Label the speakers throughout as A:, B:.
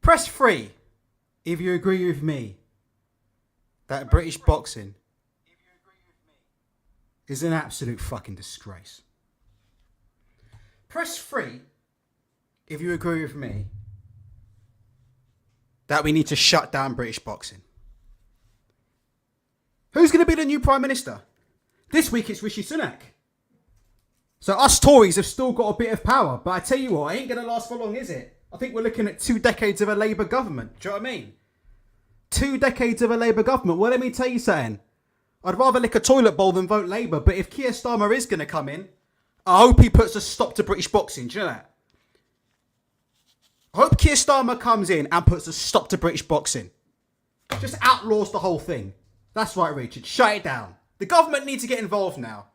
A: Press 3 if you agree with me that British boxing is an absolute fucking disgrace. Press 3 if you agree with me that we need to shut down British boxing. Who's going to be the new Prime Minister? This week it's Rishi Sunak. So us Tories have still got a bit of power, but I tell you what, it ain't going to last for long, is it? I think we're looking at 2 decades of a Labour government. Do you know what I mean? 2 decades of a Labour government. Well, let me tell you something. I'd rather lick a toilet bowl than vote Labour. But if Keir Starmer is going to come in, I hope he puts a stop to British boxing. Do you know that? I hope Keir Starmer comes in and puts a stop to British boxing. Just outlaws the whole thing. That's right, Richard. Shut it down. The government needs to get involved now.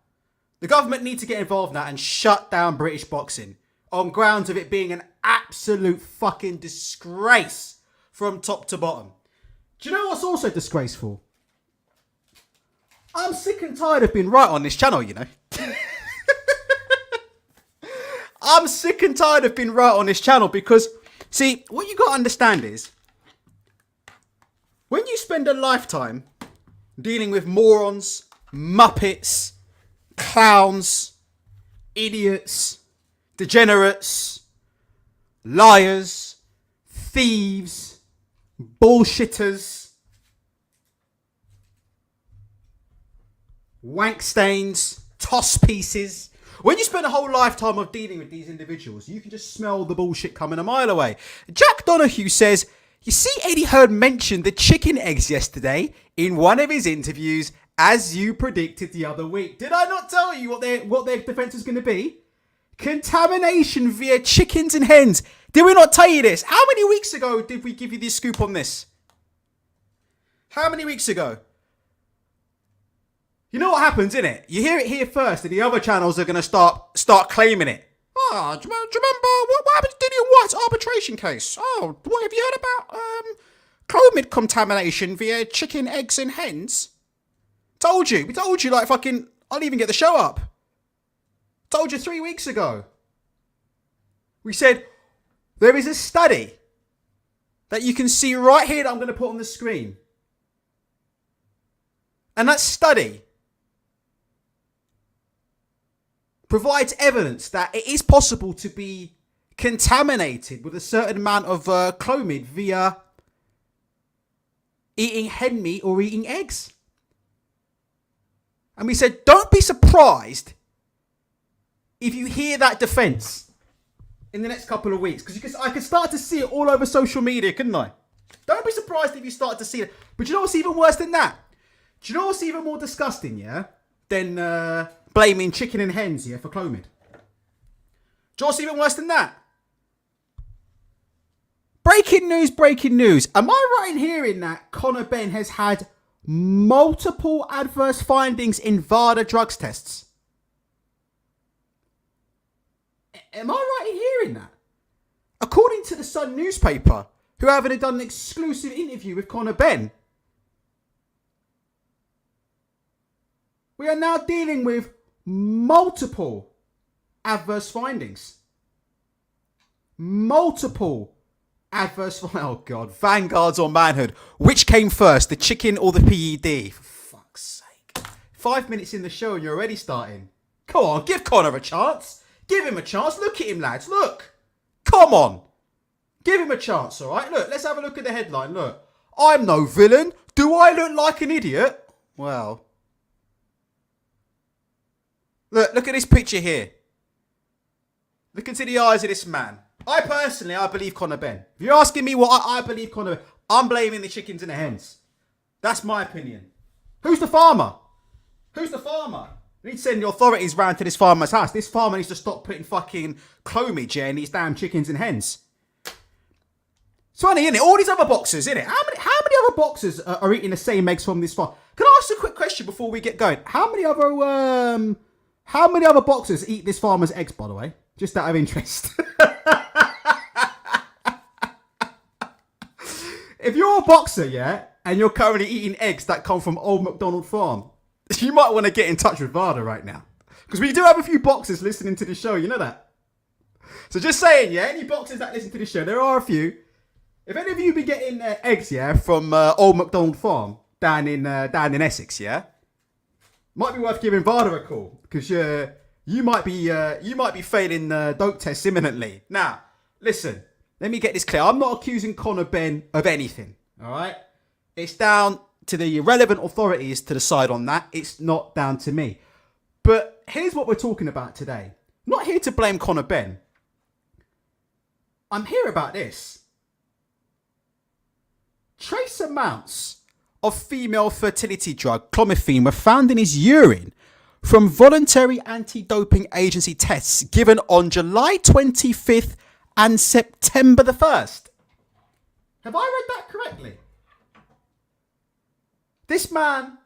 A: The government needs to get involved now and shut down British boxing on grounds of it being an absolute fucking disgrace from top to bottom. Do you know what's also disgraceful? I'm sick and tired of being right on this channel, you know. I'm sick and tired of being right on this channel because, see, what you got to understand is when you spend a lifetime dealing with morons, muppets, clowns, idiots, degenerates, liars, thieves, bullshitters, wank stains, toss pieces. When you spend a whole lifetime of dealing with these individuals, you can just smell the bullshit coming a mile away. Jack Donahue says, you see Eddie Hearn mentioned the chicken eggs yesterday in one of his interviews, as you predicted the other week. Did I not tell you what their defence is going to be? Contamination via chickens and hens. Did we not tell you this? How many weeks ago did we give you this scoop on this? How many weeks ago? You know what happens, innit? You hear it here first, and the other channels are going to start claiming it. Oh, do you remember what happened to Dillian White's arbitration case? Oh, what have you heard about clomid contamination via chicken, eggs, and hens? Told you. We told you like fucking. I'll even get the show up. Told you 3 weeks ago. We said there is a study that you can see right here that I'm going to put on the screen. And that study provides evidence that it is possible to be contaminated with a certain amount of clomid via eating hen meat or eating eggs. And we said, don't be surprised if you hear that defence in the next couple of weeks. Because I can start to see it all over social media, couldn't I? Don't be surprised if you start to see it. But you know what's even worse than that? Do you know what's even more disgusting, yeah? Than blaming chicken and hens, yeah, for clomid? Do you know what's even worse than that? Breaking news, breaking news. Am I right in hearing that Conor Benn has had multiple adverse findings in VADA drugs tests? Am I right in hearing that? According to the Sun newspaper, who haven't done an exclusive interview with Conor Benn, we are now dealing with multiple adverse findings. Multiple adverse. Oh God, vanguards or manhood. Which came first, the chicken or the PED? For fuck's sake. 5 minutes in the show and you're already starting. Come on, give Conor a chance. Give him a chance. Look at him, lads. Look. Come on. Give him a chance, all right? Look, let's have a look at the headline. Look. I'm no villain. Do I look like an idiot? Well. Look at this picture here. Look into the eyes of this man. I believe Conor Benn. If you're asking me what I believe Conor Benn, I'm blaming the chickens and the hens. That's my opinion. Who's the farmer? Who's the farmer? We need to send the authorities round to this farmer's house. This farmer needs to stop putting fucking clomage in these damn chickens and hens. It's funny, isn't it? All these other boxers, isn't it? How many other boxers are eating the same eggs from this farm? Can I ask a quick question before we get going? How many other boxers eat this farmer's eggs, by the way? Just out of interest. If you're a boxer, yeah, and you're currently eating eggs that come from Old McDonald Farm, you might want to get in touch with VADA right now. Because we do have a few boxers listening to the show, you know that? So just saying, yeah, any boxers that listen to the show, there are a few. If any of you be getting eggs, yeah, from Old McDonald Farm down in Essex, yeah, might be worth giving VADA a call because you might be failing dope tests imminently. Now, listen, let me get this clear. I'm not accusing Conor Benn of anything. All right, it's down to the relevant authorities to decide on that. It's not down to me. But here's what we're talking about today. I'm not here to blame Conor Benn. I'm here about this. Trace amounts of female fertility drug clomiphene were found in his urine from voluntary anti-doping agency tests given on July 25th and September the 1st. Have I read that correctly? This man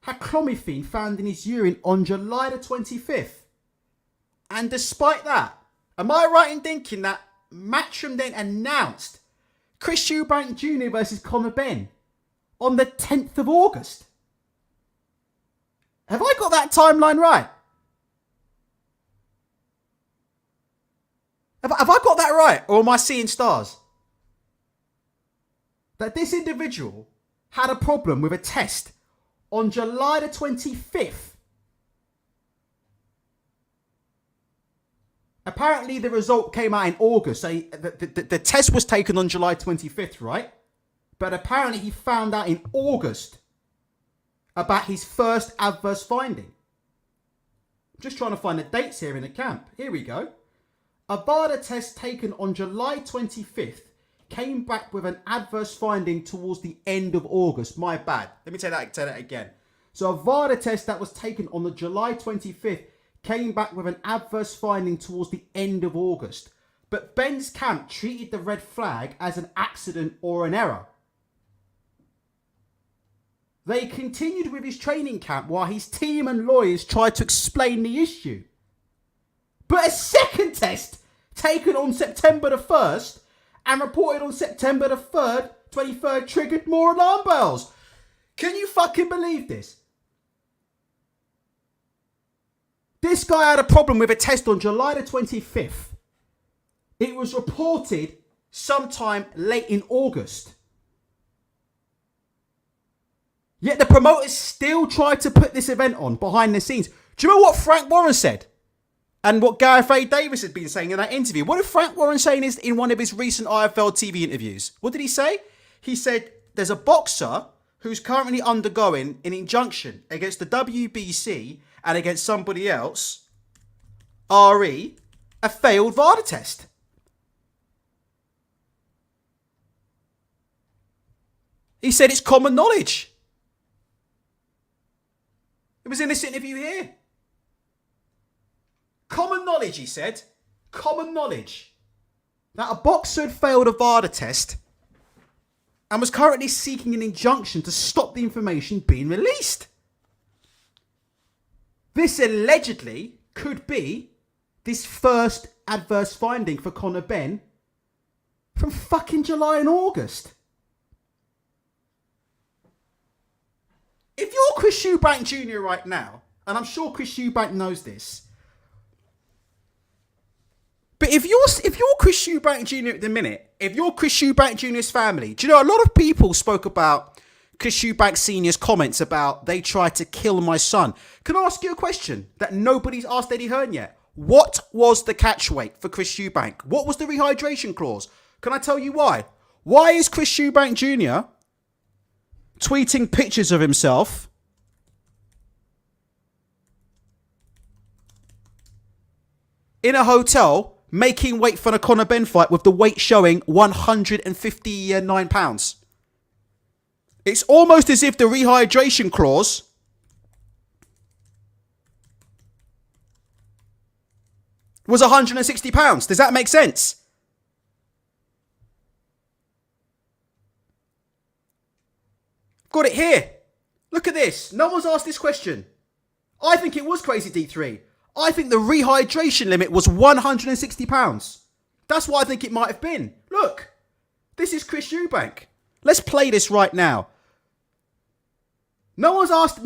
A: had clomiphene found in his urine on July the 25th. And despite that, am I right in thinking that Matchroom then announced Chris Eubank Jr. versus Conor Benn on the 10th of August? Have I got that timeline right? Have I got that right? Or am I seeing stars? That this individual had a problem with a test on July the 25th. Apparently the result came out in August. So the test was taken on July 25th, right? But apparently he found out in August about his first adverse finding. I'm just trying to find the dates here in the camp. Here we go. A VADA test taken on July 25th came back with an adverse finding towards the end of August. My bad. Let me say that again. So a VADA test that was taken on the July 25th came back with an adverse finding towards the end of August. But Benn's camp treated the red flag as an accident or an error. They continued with his training camp while his team and lawyers tried to explain the issue. But a second test taken on September the 1st and reported on September the 23rd triggered more alarm bells. Can you fucking believe this? This guy had a problem with a test on July the 25th. It was reported sometime late in August. Yet the promoters still tried to put this event on behind the scenes. Do you know what Frank Warren said? And what Gareth A. Davis had been saying in that interview? What did Frank Warren say in one of his recent IFL TV interviews? What did he say? He said, there's a boxer who's currently undergoing an injunction against the WBC and against somebody else, RE, a failed VADA test. He said it's common knowledge. It was in this interview here. Common knowledge, he said. Common knowledge. that a boxer had failed a VADA test and was currently seeking an injunction to stop the information being released. This allegedly could be this first adverse finding for Conor Benn from fucking July and August. If you're Chris Eubank Jr. right now, and I'm sure Chris Eubank knows this, but if you're Chris Eubank Jr. at the minute, if you're Chris Eubank Jr.'s family, do you know a lot of people spoke about Chris Eubank Sr.'s comments about they tried to kill my son? Can I ask you a question that nobody's asked Eddie Hearn yet? What was the catch weight for Chris Eubank? What was the rehydration clause? Can I tell you why? Why is Chris Eubank Jr. tweeting pictures of himself in a hotel making weight for a Conor Benn fight with the weight showing 159 pounds? It's almost as if the rehydration clause was 160 pounds. Does that make sense? Got it here. Look at this. No one's asked this question. I think it was crazy D3. I think the rehydration limit was 160 pounds. That's what I think it might have been. Look, this is Chris Eubank. Let's play this right now. No one's asked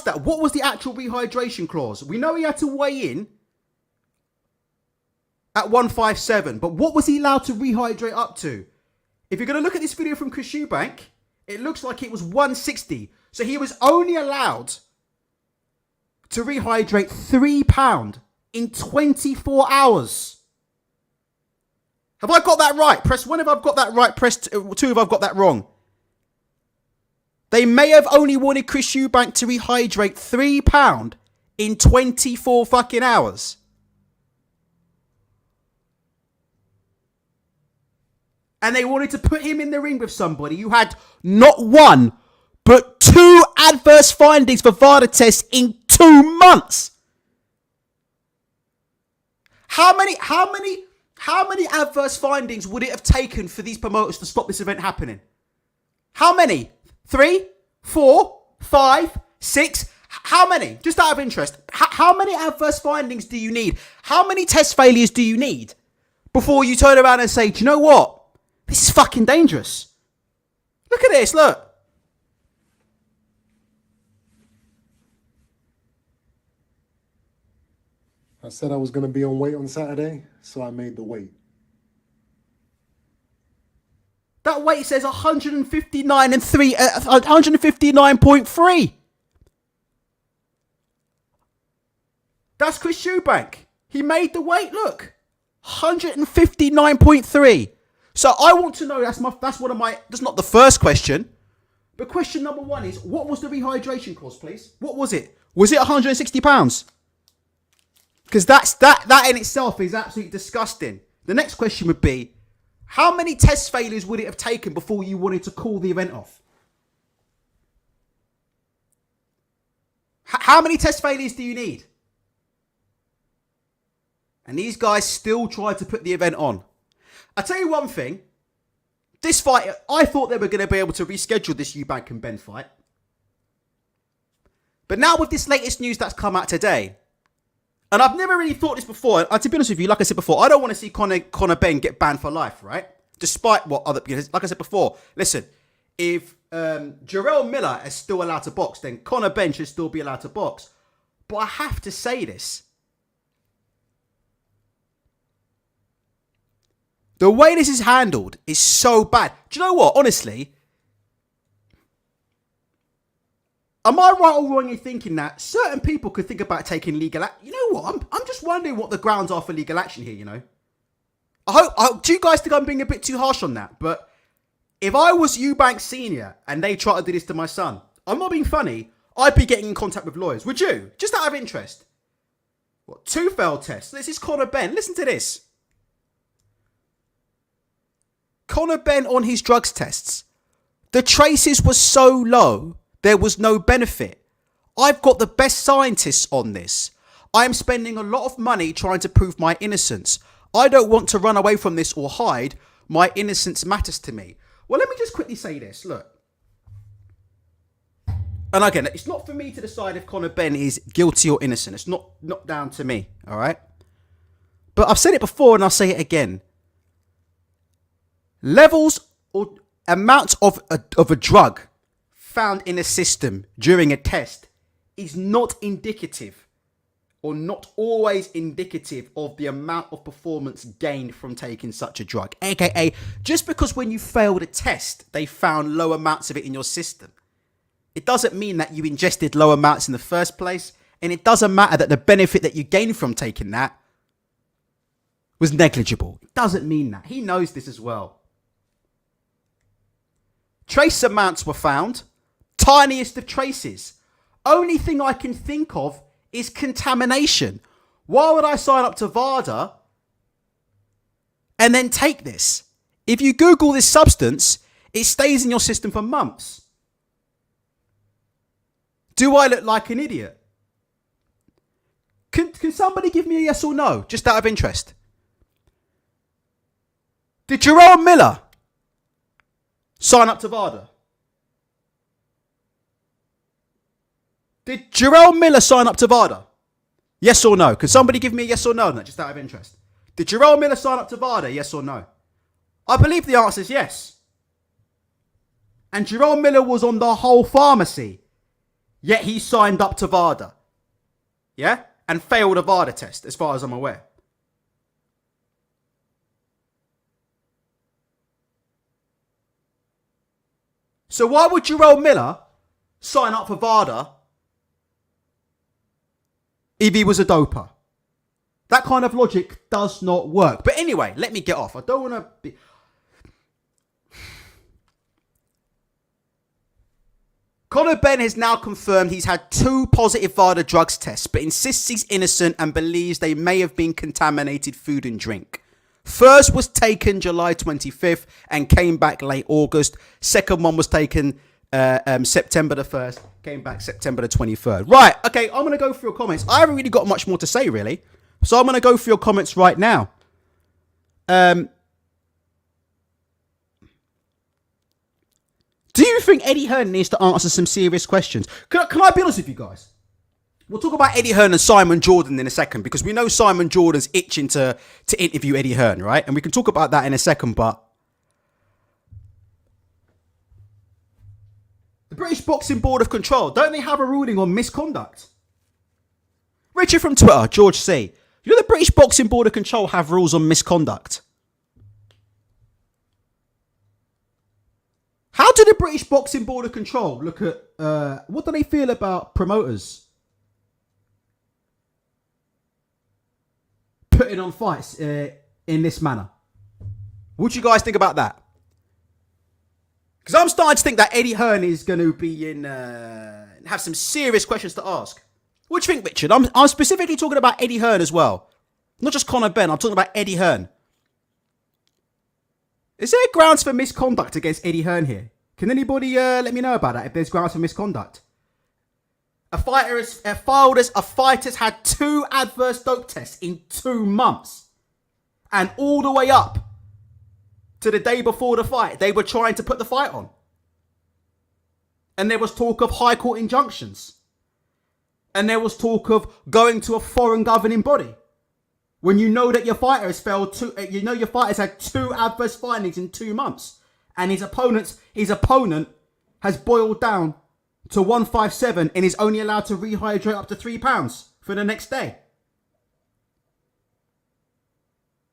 A: that. What was the actual rehydration clause? We know he had to weigh in at 157, but what was he allowed to rehydrate up to? If you're going to look at this video from Chris Eubank, it looks like it was 160. So he was only allowed to rehydrate £3 in 24 hours. Have I got that right? Press 1 if I've got that right. Press 2 if I've got that wrong. They may have only wanted Chris Eubank to rehydrate £3 in 24 fucking hours. And they wanted to put him in the ring with somebody who had not one, but 2 adverse findings for VADA tests in 2 months. How many adverse findings would it have taken for these promoters to stop this event happening? How many? 3, 4, 5, 6? How many? Just out of interest. How many adverse findings do you need? How many test failures do you need before you turn around and say, do you know what? This is fucking dangerous. Look at this, look.
B: I said I was going to be on weight on Saturday, so I made the weight.
A: That weight says 159 and 3, 159.3. That's Chris Eubank. He made the weight, look. 159.3. So I want to know, that's not the first question. But question number 1 is, what was the rehydration clause, please? What was it? Was it 160 pounds? Because that in itself is absolutely disgusting. The next question would be, how many test failures would it have taken before you wanted to call the event off? How many test failures do you need? And these guys still tried to put the event on. I'll tell you one thing. This fight, I thought they were going to be able to reschedule this Eubank and Benn fight. But now with this latest news that's come out today, and I've never really thought this before, and to be honest with you, like I said before, I don't want to see Conor Benn get banned for life, right? Despite what other people, like I said before, listen, if Jarrell Miller is still allowed to box, then Conor Benn should still be allowed to box. But I have to say this. The way this is handled is so bad. Do you know what? Honestly, am I right or wrong in thinking that certain people could think about taking legal action? You know what? I'm just wondering what the grounds are for legal action here, you know? I hope, do you guys think I'm being a bit too harsh on that? But if I was Eubank Sr. and they tried to do this to my son, I'm not being funny, I'd be getting in contact with lawyers. Would you? Just out of interest. What, 2 failed tests? This is Conor Benn. Listen to this. Conor Benn on his drugs tests. The traces were so low, there was no benefit. I've got the best scientists on this. I am spending a lot of money trying to prove my innocence. I don't want to run away from this or hide. My innocence matters to me. Well, let me just quickly say this. Look. And again, it's not for me to decide if Conor Benn is guilty or innocent. It's not down to me, all right? But I've said it before and I'll say it again. Levels or amounts of a drug found in a system during a test is not indicative or not always indicative of the amount of performance gained from taking such a drug. AKA, just because when you failed a test, they found low amounts of it in your system, it doesn't mean that you ingested low amounts in the first place. And it doesn't matter that the benefit that you gained from taking that was negligible. It doesn't mean that. He knows this as well. Trace amounts were found. Tiniest of traces. Only thing I can think of is contamination. Why would I sign up to VADA and then take this? If you Google this substance, it stays in your system for months. Do I look like an idiot? Can somebody give me a yes or no, just out of interest? Did Jerome Miller sign up to VADA? Did Jerome Miller sign up to VADA? Yes or no? Can somebody give me a yes or no on that, just out of interest? Did Jerome Miller sign up to VADA? Yes or no? I believe the answer is yes. And Jerome Miller was on the whole pharmacy. Yet he signed up to VADA. Yeah? And failed a VADA test, as far as I'm aware. So why would Jerome Miller sign up for VADA if he was a doper? That kind of logic does not work. But anyway, let me get off. I don't want to be... Conor Benn has now confirmed he's had 2 positive VADA drugs tests, but insists he's innocent and believes they may have been contaminated food and drink. First was taken July 25th and came back late August. Second one was taken September the 1st, came back September the 23rd. Right, okay, I'm going to go through your comments. I haven't really got much more to say, really. So I'm going to go through your comments right now. Do you think Eddie Hearn needs to answer some serious questions? Can I be honest with you guys? We'll talk about Eddie Hearn and Simon Jordan in a second, because we know Simon Jordan's itching to interview Eddie Hearn, right? And we can talk about that in a second, but the British Boxing Board of Control, don't they have a ruling on misconduct? Richard from Twitter, George C. You know the British Boxing Board of Control have rules on misconduct? How do the British Boxing Board of Control look at, what do they feel about promoters putting on fights in this manner? What do you guys think about that? Because I'm starting to think that Eddie Hearn is going to be have some serious questions to ask. What do you think, Richard? I'm specifically talking about Eddie Hearn as well. Not just Conor Benn, I'm talking about Eddie Hearn. Is there grounds for misconduct against Eddie Hearn here? Can anybody let me know about that, if there's grounds for misconduct? A fighter's had 2 adverse dope tests in 2 months. And all the way up to the day before the fight, they were trying to put the fight on. And there was talk of high court injunctions. And there was talk of going to a foreign governing body. When you know that your fighter has your fighter's had 2 adverse findings in 2 months, and his opponent has boiled down to 157 and is only allowed to rehydrate up to 3 pounds for the next day.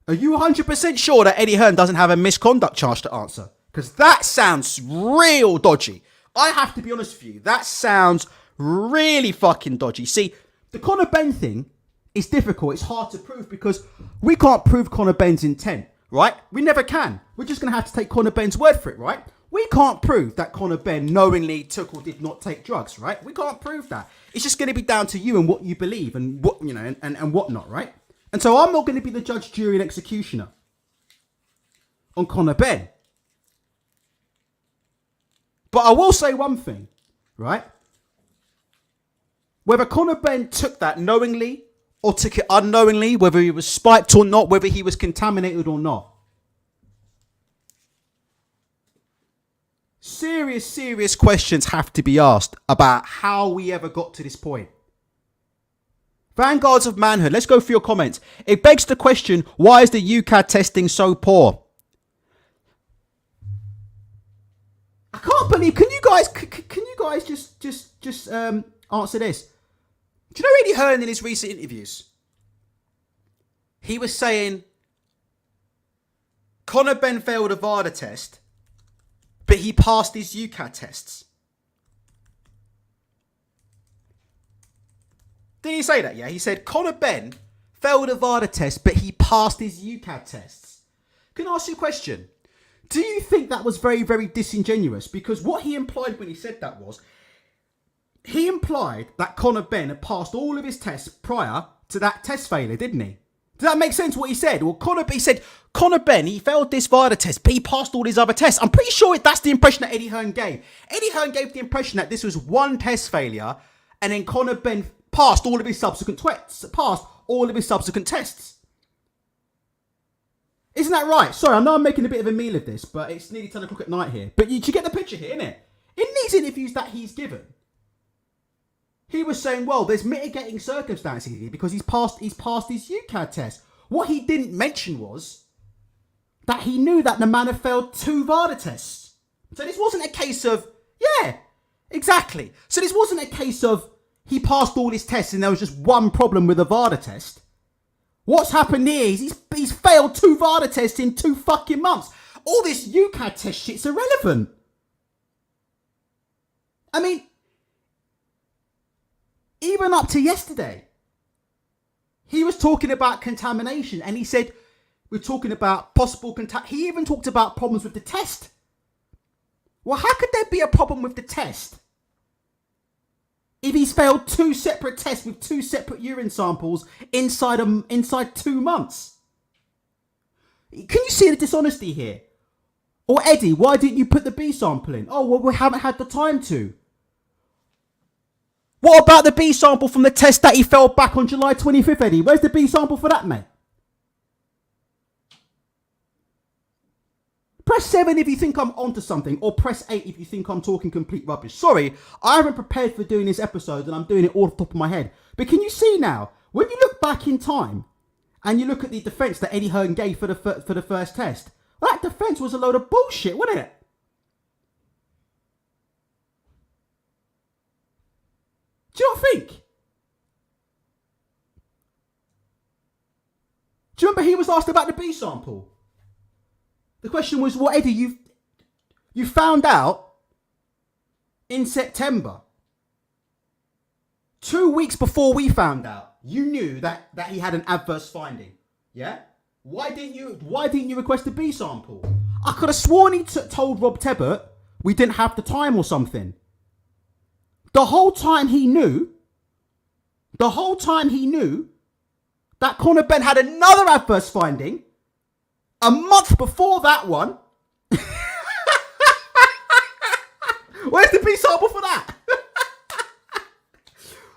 A: Are you 100% sure that Eddie Hearn doesn't have a misconduct charge to answer? Because that sounds real dodgy. I have to be honest with you. That sounds really fucking dodgy. See, the Conor Benn thing is difficult. It's hard to prove because we can't prove Conor Benn's intent, right? We never can. We're just going to have to take Conor Benn's word for it, right? We can't prove that Conor Benn knowingly took or did not take drugs, right? We can't prove that. It's just going to be down to you and what you believe and what, you know, and whatnot, right? And so I'm not going to be the judge, jury, and executioner on Conor Benn. But I will say one thing, right? Whether Conor Benn took that knowingly or took it unknowingly, whether he was spiked or not, whether he was contaminated or not. Serious questions have to be asked about how we ever got to this point. Vanguards of manhood, let's go through your comments. It begs the question, why is the UCAD testing so poor? I can't believe, can you guys just answer this? Do you know Eddie Hearn in his recent interviews? He was saying Conor Benn failed a VADA test, but he passed his UCAD tests. Didn't he say that? Yeah, he said Conor Benn failed a VADA test, but he passed his UCAD tests. Can I ask you a question? Do you think that was very, very disingenuous? Because what he implied when he said that was, he implied that Conor Benn had passed all of his tests prior to that test failure, didn't he? Does that make sense what he said? Well, he said Conor Benn, he failed this VADA test, but he passed all his other tests. I'm pretty sure that's the impression that Eddie Hearn gave. Eddie Hearn gave the impression that this was one test failure, and then Conor Benn passed all of his subsequent tests. Isn't that right? Sorry, I know I'm making a bit of a meal of this, but it's nearly 10 o'clock at night here. But you get the picture here, innit? In these interviews that he's given, he was saying, well, there's mitigating circumstances here because he's passed his UCAD test. What he didn't mention was that he knew that the man had failed 2 VADA tests. So this wasn't a case of, yeah, exactly. So this wasn't a case of he passed all his tests and there was just one problem with the VADA test. What's happened here is he's failed 2 VADA tests in 2 fucking months. All this UCAD test shit's irrelevant. I mean, even up to yesterday, he was talking about contamination and he said, we're talking about possible he even talked about problems with the test. Well, how could there be a problem with the test if he's failed 2 separate tests with 2 separate urine samples inside 2 months? Can you see the dishonesty here? Or Eddie, why didn't you put the B sample in? Oh, well, we haven't had the time to. What about the B sample from the test that he failed back on July 25th, Eddie? Where's the B sample for that, mate? Press 7 if you think I'm onto something, or press 8 if you think I'm talking complete rubbish. Sorry, I haven't prepared for doing this episode and I'm doing it all off the top of my head. But can you see now, when you look back in time and you look at the defence that Eddie Hearn gave for the first test, that defence was a load of bullshit, wasn't it? Do you not think? Do you remember he was asked about the B sample? The question was, well, Eddie, you found out in September. 2 weeks before we found out, you knew that he had an adverse finding. Yeah? Why didn't you request a B sample? I could have sworn he told Rob Tebbert we didn't have the time or something. The whole time he knew that Conor Benn had another adverse finding a month before that one. Where's the B sample for that?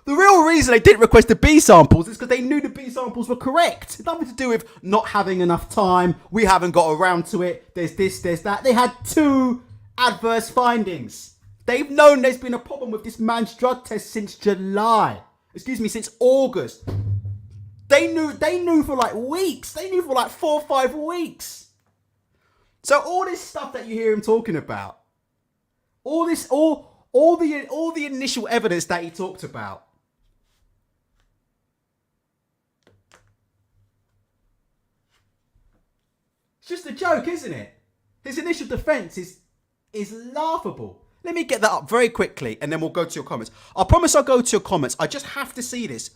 A: The real reason they didn't request the B samples is because they knew the B samples were correct. It's nothing to do with not having enough time. We haven't got around to it. There's this, there's that. They had 2 adverse findings. They've known there's been a problem with this man's drug test since since August. They knew for like weeks. They knew for like 4 or 5 weeks. So all this stuff that you hear him talking about, all the initial evidence that he talked about, it's just a joke, isn't it? His initial defence is laughable. Let me get that up very quickly and then we'll go to your comments. I promise I'll go to your comments. I just have to see this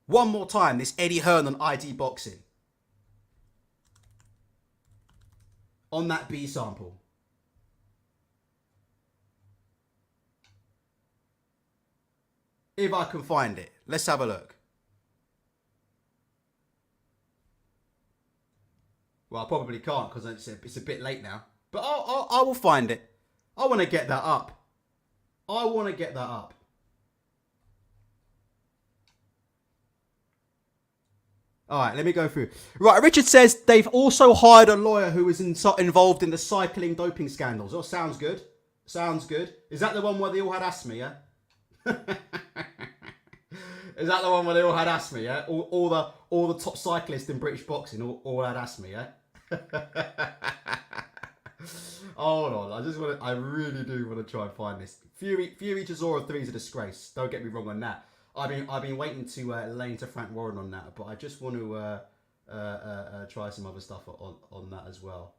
A: one more time, this Eddie Hearn on ID Boxing. On that B sample. If I can find it. Let's have a look. Well, I probably can't because it's a bit late now. But I will find it. I want to get that up. All right, let me go through. Right, Richard says they've also hired a lawyer who was involved in the cycling doping scandals. Oh, sounds good. Sounds good. Is that the one where they all had asthma, yeah? Is that the one where they all had asthma, yeah? All the top cyclists in British boxing all had asthma, yeah? Hold on, I really do want to try and find this. Fury Chisora 3 is a disgrace. Don't get me wrong on that. I've been waiting to lay into Frank Warren on that, but I just want to try some other stuff on that as well.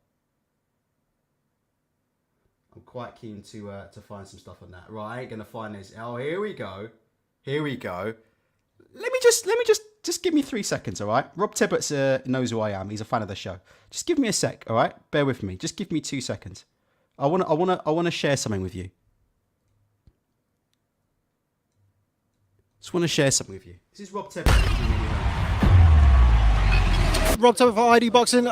A: I'm quite keen to find some stuff on that. Right, I ain't gonna find this. Oh, here we go. Here we go. Let me just give me 3 seconds, all right? Rob Tibbetts knows who I am. He's a fan of the show. Just give me a sec, all right? Bear with me. Just give me 2 seconds. I wanna share something with you. Just want to share something with you. This is Rob Tibbetts.
C: Rob Tibbetts for ID Boxing.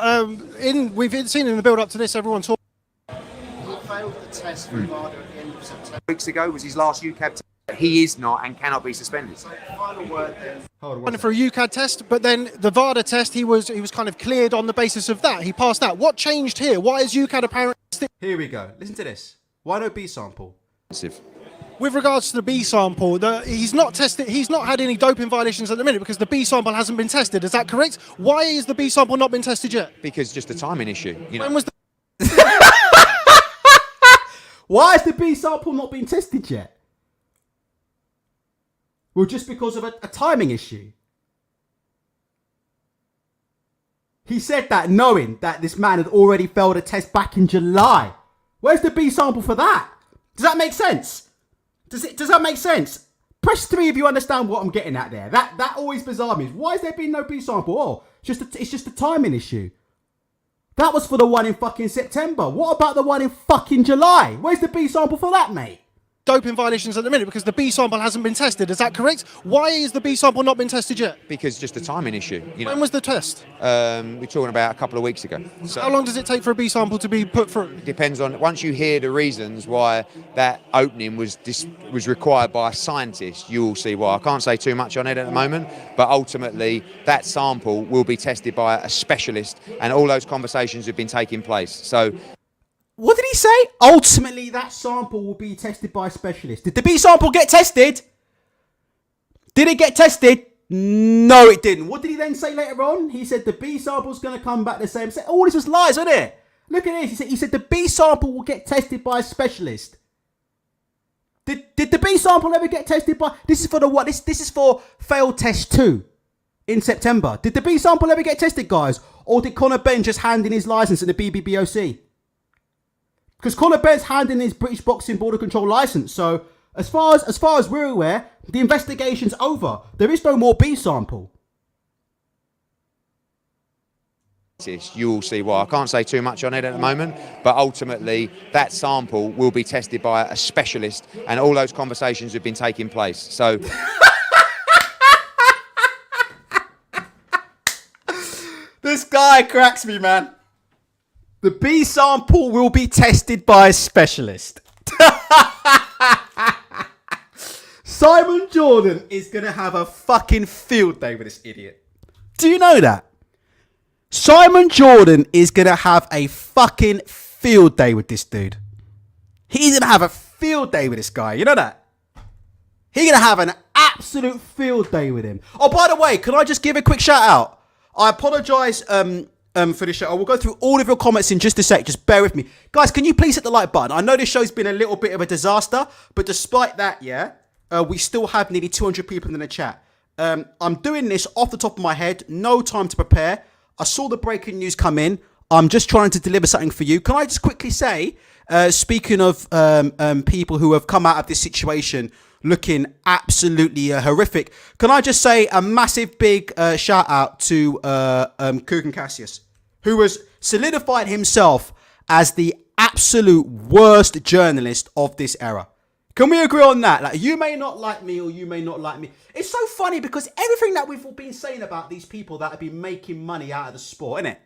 C: We've seen in the build-up to this, everyone talking.
D: He failed the test for VADA at the end of September. Weeks ago was his last UCAD test. He is not and cannot be suspended. So, final word then.
A: Hold on,
C: For a UCAD test, but then the VADA test, he was kind of cleared on the basis of that. He passed that. What changed here? Why is UCAD apparently still...
A: Here we go. Listen to this. Why no B sample?
C: With regards to the B sample, he's not tested. He's not had any doping violations at the minute because the B sample hasn't been tested. Is that correct? Why is the B sample not been tested yet?
D: Because just a timing issue. You know.
C: When was the...
A: Why has the B sample not been tested yet? Well, just because of a timing issue. He said that knowing that this man had already failed a test back in July. Where's the B sample for that? Does that make sense? Does that make sense? Press 3 if you understand what I'm getting at there. That always bizarre me. Why has there been no B sample? Oh, it's just a timing issue. That was for the one in fucking September. What about the one in fucking July? Where's the B sample for that, mate?
C: Doping violations at the minute because the B sample hasn't been tested. Is that correct? Why is the B sample not been tested yet?
D: Because just a timing issue. You know.
C: When was the test?
D: We're talking about a couple of weeks ago. So
C: How long does it take for a B sample to be put through?
D: depends on once you hear the reasons why that opening was required by a scientist, you will see why. I can't say too much on it at the moment, but ultimately that sample will be tested by a specialist, and all those conversations have been taking place. So.
A: What did he say? Ultimately, that sample will be tested by a specialist. Did the B sample get tested? Did it get tested? No, it didn't. What did he then say later on? He said the B sample's going to come back the same. All this was lies, wasn't it? Look at this. He said the B sample will get tested by a specialist. Did the B sample ever get tested by... This is for the what? This is for failed test 2 in September. Did the B sample ever get tested, guys? Or did Conor Benn just hand in his license in the BBBOC? Because Conor Benn's handing his British Boxing Border Control license. So as far as we're aware, the investigation's over. There is no more B sample.
D: You will see why. I can't say too much on it at the moment, but ultimately that sample will be tested by a specialist, and all those conversations have been taking place. So.
A: This guy cracks me, man. The B sample will be tested by a specialist. Simon Jordan is going to have a fucking field day with this idiot. Do you know that? Simon Jordan is going to have a fucking field day with this dude. He's going to have a field day with this guy. You know that? He's going to have an absolute field day with him. Oh, by the way, can I just give a quick shout out? I apologise for this show. I will go through all of your comments in just a sec. Just bear with me. Guys, can you please hit the like button? I know this show's been a little bit of a disaster, but despite that, we still have nearly 200 people in the chat. I'm doing this off the top of my head. No time to prepare. I saw the breaking news come in. I'm just trying to deliver something for you. Can I just quickly say, speaking of people who have come out of this situation looking absolutely horrific, can I just say a massive big shout out to Kugan Cassius, who has solidified himself as the absolute worst journalist of this era. Can we agree on that? Like, you may not like me or you may not like me. It's so funny because everything that we've been saying about these people that have been making money out of the sport, innit?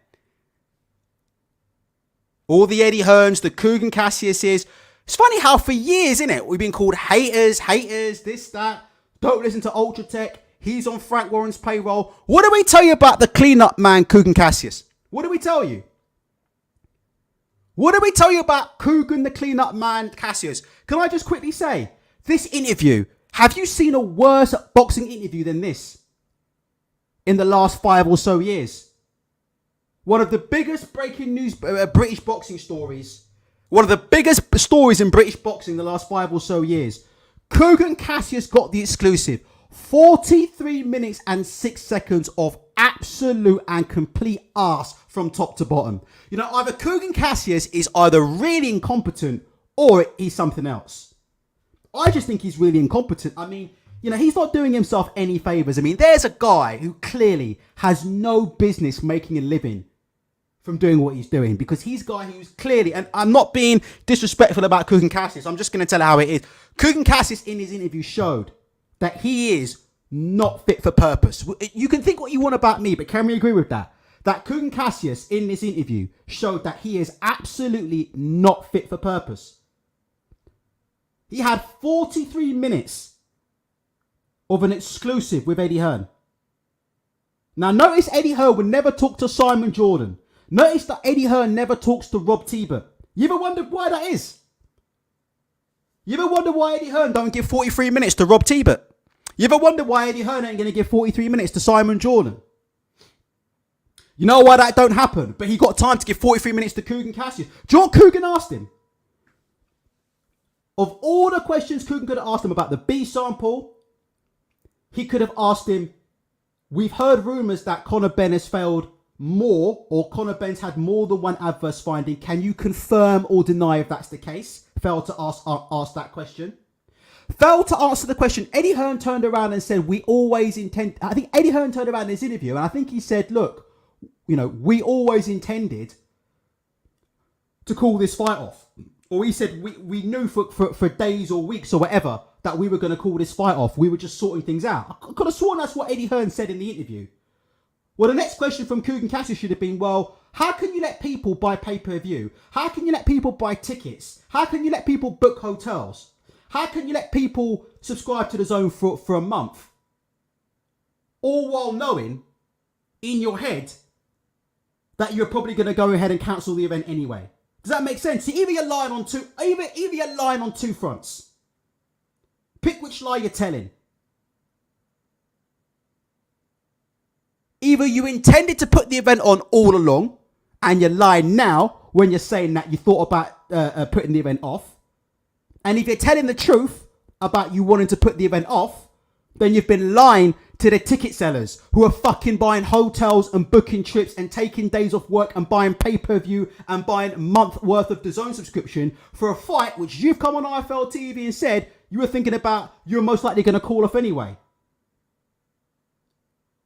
A: All the Eddie Hearns, the Kugan Cassiuses. It's funny how for years, innit, we've been called haters, this, that. Don't listen to Ultra Tech. He's on Frank Warren's payroll. What do we tell you about the cleanup man, Kugan Cassius? What do we tell you? What do we tell you about Kugan, the cleanup man, Cassius? Can I just quickly say, this interview, have you seen a worse boxing interview than this in the last 5 or so years? One of the biggest breaking news British boxing stories. One of the biggest stories in British boxing in the last 5 or so years. Kugan Cassius got the exclusive. 43 minutes and 6 seconds of absolute and complete arse from top to bottom. You know, either Kugan Cassius is either really incompetent or he's something else. I just think he's really incompetent. I mean, you know, he's not doing himself any favours. I mean, there's a guy who clearly has no business making a living from doing what he's doing, because he's a guy who's clearly, and I'm not being disrespectful about Kugan Cassius, I'm just going to tell you how it is. Kugan Cassius in his interview showed that he is not fit for purpose. You can think what you want about me, but can we agree with that? That Kugan Cassius in this interview showed that he is absolutely not fit for purpose. He had 43 minutes of an exclusive with Eddie Hearn. Now notice Eddie Hearn would never talk to Simon Jordan. Notice that Eddie Hearn never talks to Rob Tebert. You ever wondered why that is? You ever wonder why Eddie Hearn don't give 43 minutes to Rob Tebert? You ever wonder why Eddie Hearn ain't going to give 43 minutes to Simon Jordan? You know why that don't happen? But he got time to give 43 minutes to Kugan Cassius. Do you know what Kugan asked him? Of all the questions Kugan could have asked him about the B sample, he could have asked him, we've heard rumours that Conor Benn has failed more, or Conor Benn's had more than one adverse finding. Can you confirm or deny if that's the case? Failed to ask that question. Failed to answer the question. Eddie Hearn turned around and said, we always intend... I think Eddie Hearn turned around in his interview and I think he said, look, you know, we always intended to call this fight off. Or he said, we knew for days or weeks or whatever that we were going to call this fight off. We were just sorting things out. I could have sworn that's what Eddie Hearn said in the interview. Well, the next question from Kugan Cassius should have been, well, how can you let people buy pay-per-view? How can you let people buy tickets? How can you let people book hotels? How can you let people subscribe to the Zone for a month? All while knowing in your head that you're probably going to go ahead and cancel the event anyway. Does that make sense? See, either you're lying on two fronts. Pick which lie you're telling. Either you intended to put the event on all along and you're lying now when you're saying that you thought about putting the event off. And if you're telling the truth about you wanting to put the event off, then you've been lying to the ticket sellers who are fucking buying hotels and booking trips and taking days off work and buying pay-per-view and buying a month worth of DAZN subscription for a fight which you've come on IFL TV and said you were thinking about you're most likely going to call off anyway.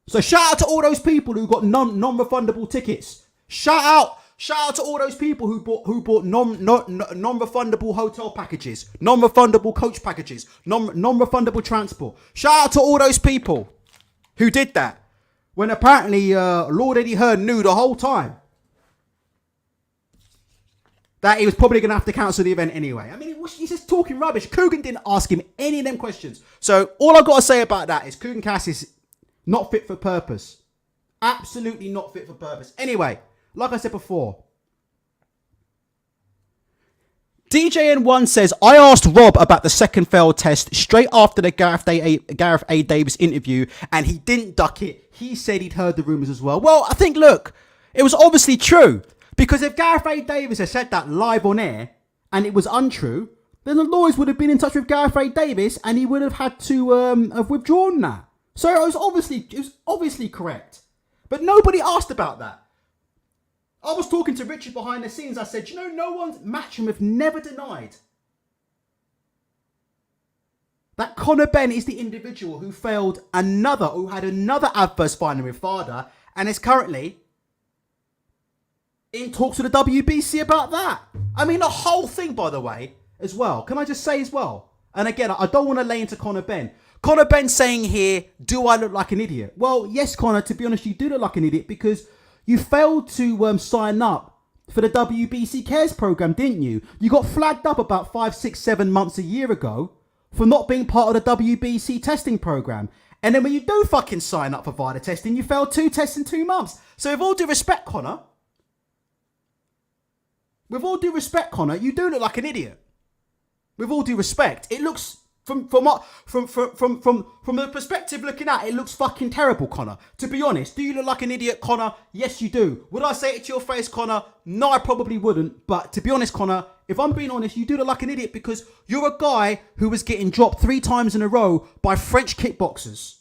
A: So shout out to all those people who got non-refundable tickets. Shout out to all those people who bought non-refundable hotel packages, non-refundable coach packages, non-refundable transport. Shout out to all those people who did that when apparently Lord Eddie Hearn knew the whole time that he was probably going to have to cancel the event anyway. I mean, he's just talking rubbish. Kugan didn't ask him any of them questions. So all I've got to say about that is Kugan Cassius is not fit for purpose. Absolutely not fit for purpose. Anyway, like I said before, DJN1 says, I asked Rob about the second failed test straight after the Gareth A. Davis interview, and he didn't duck it. He said he'd heard the rumours as well. Well, I think, look, it was obviously true. Because if Gareth A. Davis had said that live on air, and it was untrue, then the lawyers would have been in touch with Gareth A. Davis, and he would have had to have withdrawn that. So it was obviously correct. But nobody asked about that. I was talking to Richard behind the scenes. I said, you know, no one's Matchroom have never denied that Conor Benn is the individual who had another adverse finding with FADA and is currently in talks with the WBC about that. I mean, the whole thing, by the way, as well. Can I just say as well? And again, I don't want to lay into Conor Benn. Conor Benn saying here, do I look like an idiot? Well, yes, Conor, to be honest, you do look like an idiot because you failed to sign up for the WBC Cares program, didn't you? You got flagged up about 5, 6, 7 months a year ago for not being part of the WBC testing program. And then when you do fucking sign up for VADA testing, you fail 2 tests in 2 months. So with all due respect, Conor, you do look like an idiot. With all due respect, it looks from the perspective looking at it looks fucking terrible, Conor. To be honest, do you look like an idiot, Conor? Yes, you do. Would I say it to your face, Conor? No, I probably wouldn't. But to be honest, Conor, if I'm being honest, you do look like an idiot because you're a guy who was getting dropped 3 times in a row by French kickboxers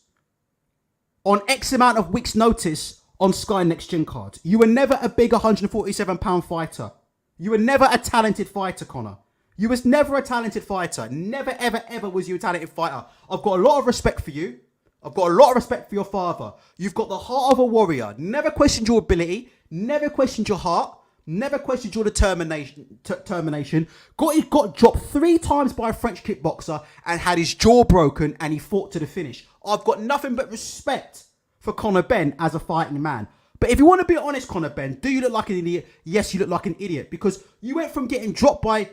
A: on X amount of weeks' notice on Sky Next Gen cards. You were never a big 147-pound fighter. You were never a talented fighter, Conor. You was never a talented fighter. Never, ever, ever was you a talented fighter. I've got a lot of respect for you. I've got a lot of respect for your father. You've got the heart of a warrior. Never questioned your ability. Never questioned your heart. Never questioned your determination. He got dropped 3 times by a French kickboxer and had his jaw broken and he fought to the finish. I've got nothing but respect for Conor Benn as a fighting man. But if you want to be honest, Conor Benn, do you look like an idiot? Yes, you look like an idiot because you went from getting dropped by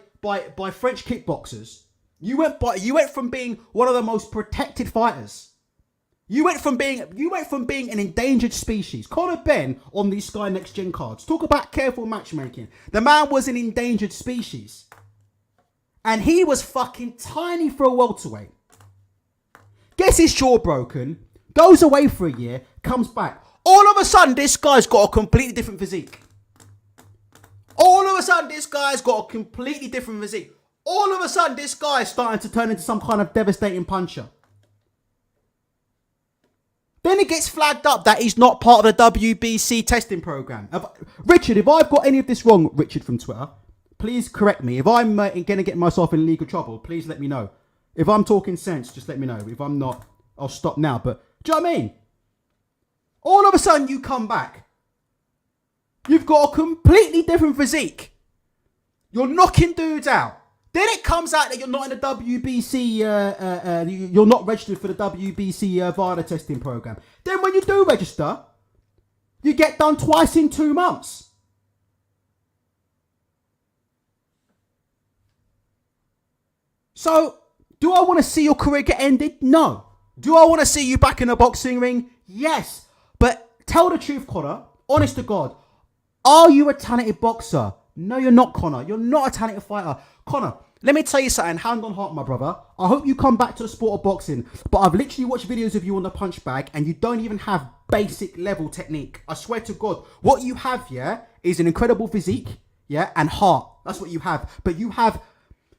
A: French kickboxers. You went from being one of the most protected fighters. You went from being an endangered species. Conor Benn on these Sky Next Gen cards. Talk about careful matchmaking. The man was an endangered species. And he was fucking tiny for a welterweight. Gets his jaw broken, goes away for a year, comes back. All of a sudden, this guy's got a completely different physique. All of a sudden, this guy's got a completely different physique. All of a sudden, this guy's starting to turn into some kind of devastating puncher. Then it gets flagged up that he's not part of the WBC testing program. Richard, if I've got any of this wrong, Richard from Twitter, please correct me. If I'm going to get myself in legal trouble, please let me know. If I'm talking sense, just let me know. If I'm not, I'll stop now. But do you know what I mean? All of a sudden, you come back. You've got a completely different physique. You're knocking dudes out. Then it comes out that you're not in the WBC, you're not registered for the WBC VADA testing program. Then when you do register, you get done twice in 2 months. So, do I want to see your career get ended? No. Do I want to see you back in a boxing ring? Yes. But tell the truth, Conor. Honest to God. Are you a talented boxer? No, you're not, Conor. You're not a talented fighter. Conor, let me tell you something, hand on heart, my brother. I hope you come back to the sport of boxing. But I've literally watched videos of you on the punch bag and you don't even have basic level technique. I swear to God. What you have, yeah, is an incredible physique, yeah, and heart. That's what you have. But you have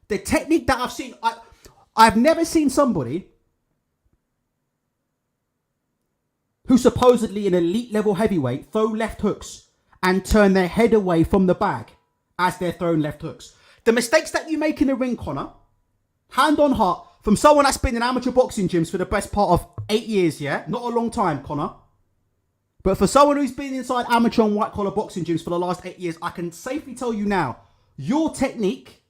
A: the technique that I've seen. I've never seen somebody who's supposedly an elite level heavyweight throw left hooks and turn their head away from the bag as they're throwing left hooks. The mistakes that you make in the ring, Conor, hand on heart, from someone that's been in amateur boxing gyms for the best part of 8 years, yeah? Not a long time, Conor. But for someone who's been inside amateur and white collar boxing gyms for the last 8 years, I can safely tell you now, your technique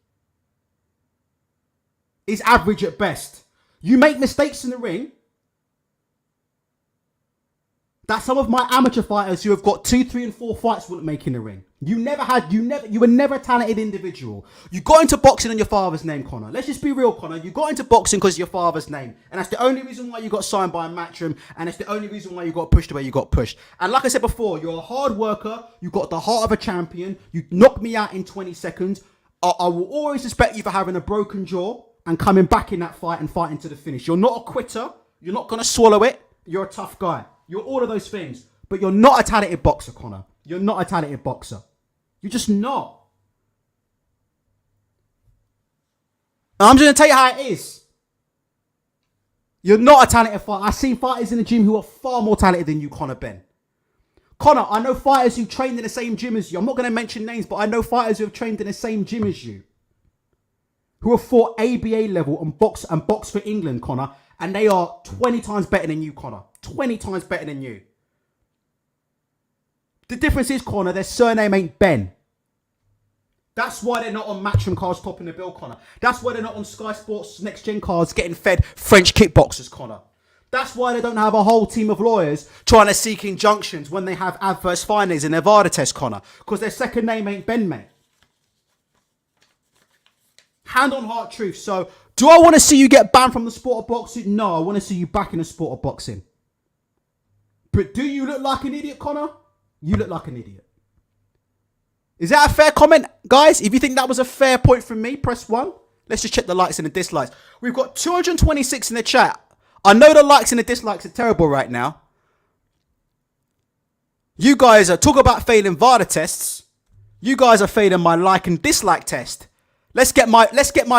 A: is average at best. You make mistakes in the ring that some of my amateur fighters who have got 2, 3, and 4 fights wouldn't make in the ring. You were never a talented individual. You got into boxing on your father's name, Conor. Let's just be real, Conor. You got into boxing because of your father's name. And that's the only reason why you got signed by a Matchroom. And it's the only reason why you got pushed the way you got pushed. And like I said before, you're a hard worker. You got the heart of a champion. You knocked me out in 20 seconds. I will always respect you for having a broken jaw and coming back in that fight and fighting to the finish. You're not a quitter. You're not going to swallow it. You're a tough guy. You're all of those things. But you're not a talented boxer, Conor. You're not a talented boxer. You're just not. And I'm just going to tell you how it is. You're not a talented fighter. I've seen fighters in the gym who are far more talented than you, Conor Benn. Conor, I know fighters who trained in the same gym as you. I'm not going to mention names, but I know fighters who have trained in the same gym as you. Who have fought ABA level and box for England, Conor. And they are 20 times better than you, Conor. 20 times better than you. The difference is, Conor, their surname ain't Benn. That's why they're not on Matchroom cards topping the bill, Conor. That's why they're not on Sky Sports Next Gen cards getting fed French kickboxers, Conor. That's why they don't have a whole team of lawyers trying to seek injunctions when they have adverse findings in their VADA test, Conor. Because their second name ain't Benn, mate. Hand on heart truth. So Do I want to see you get banned from the sport of boxing? No, I want to see you back in the sport of boxing. But do you look like an idiot, Conor? You look like an idiot. Is that a fair comment, guys? If you think that was a fair point from me, press 1. Let's just check the likes and the dislikes. We've got 226 in the chat. I know the likes and the dislikes are terrible right now. You guys are talking about failing VADA tests. You guys are failing my like and dislike test. Let's get my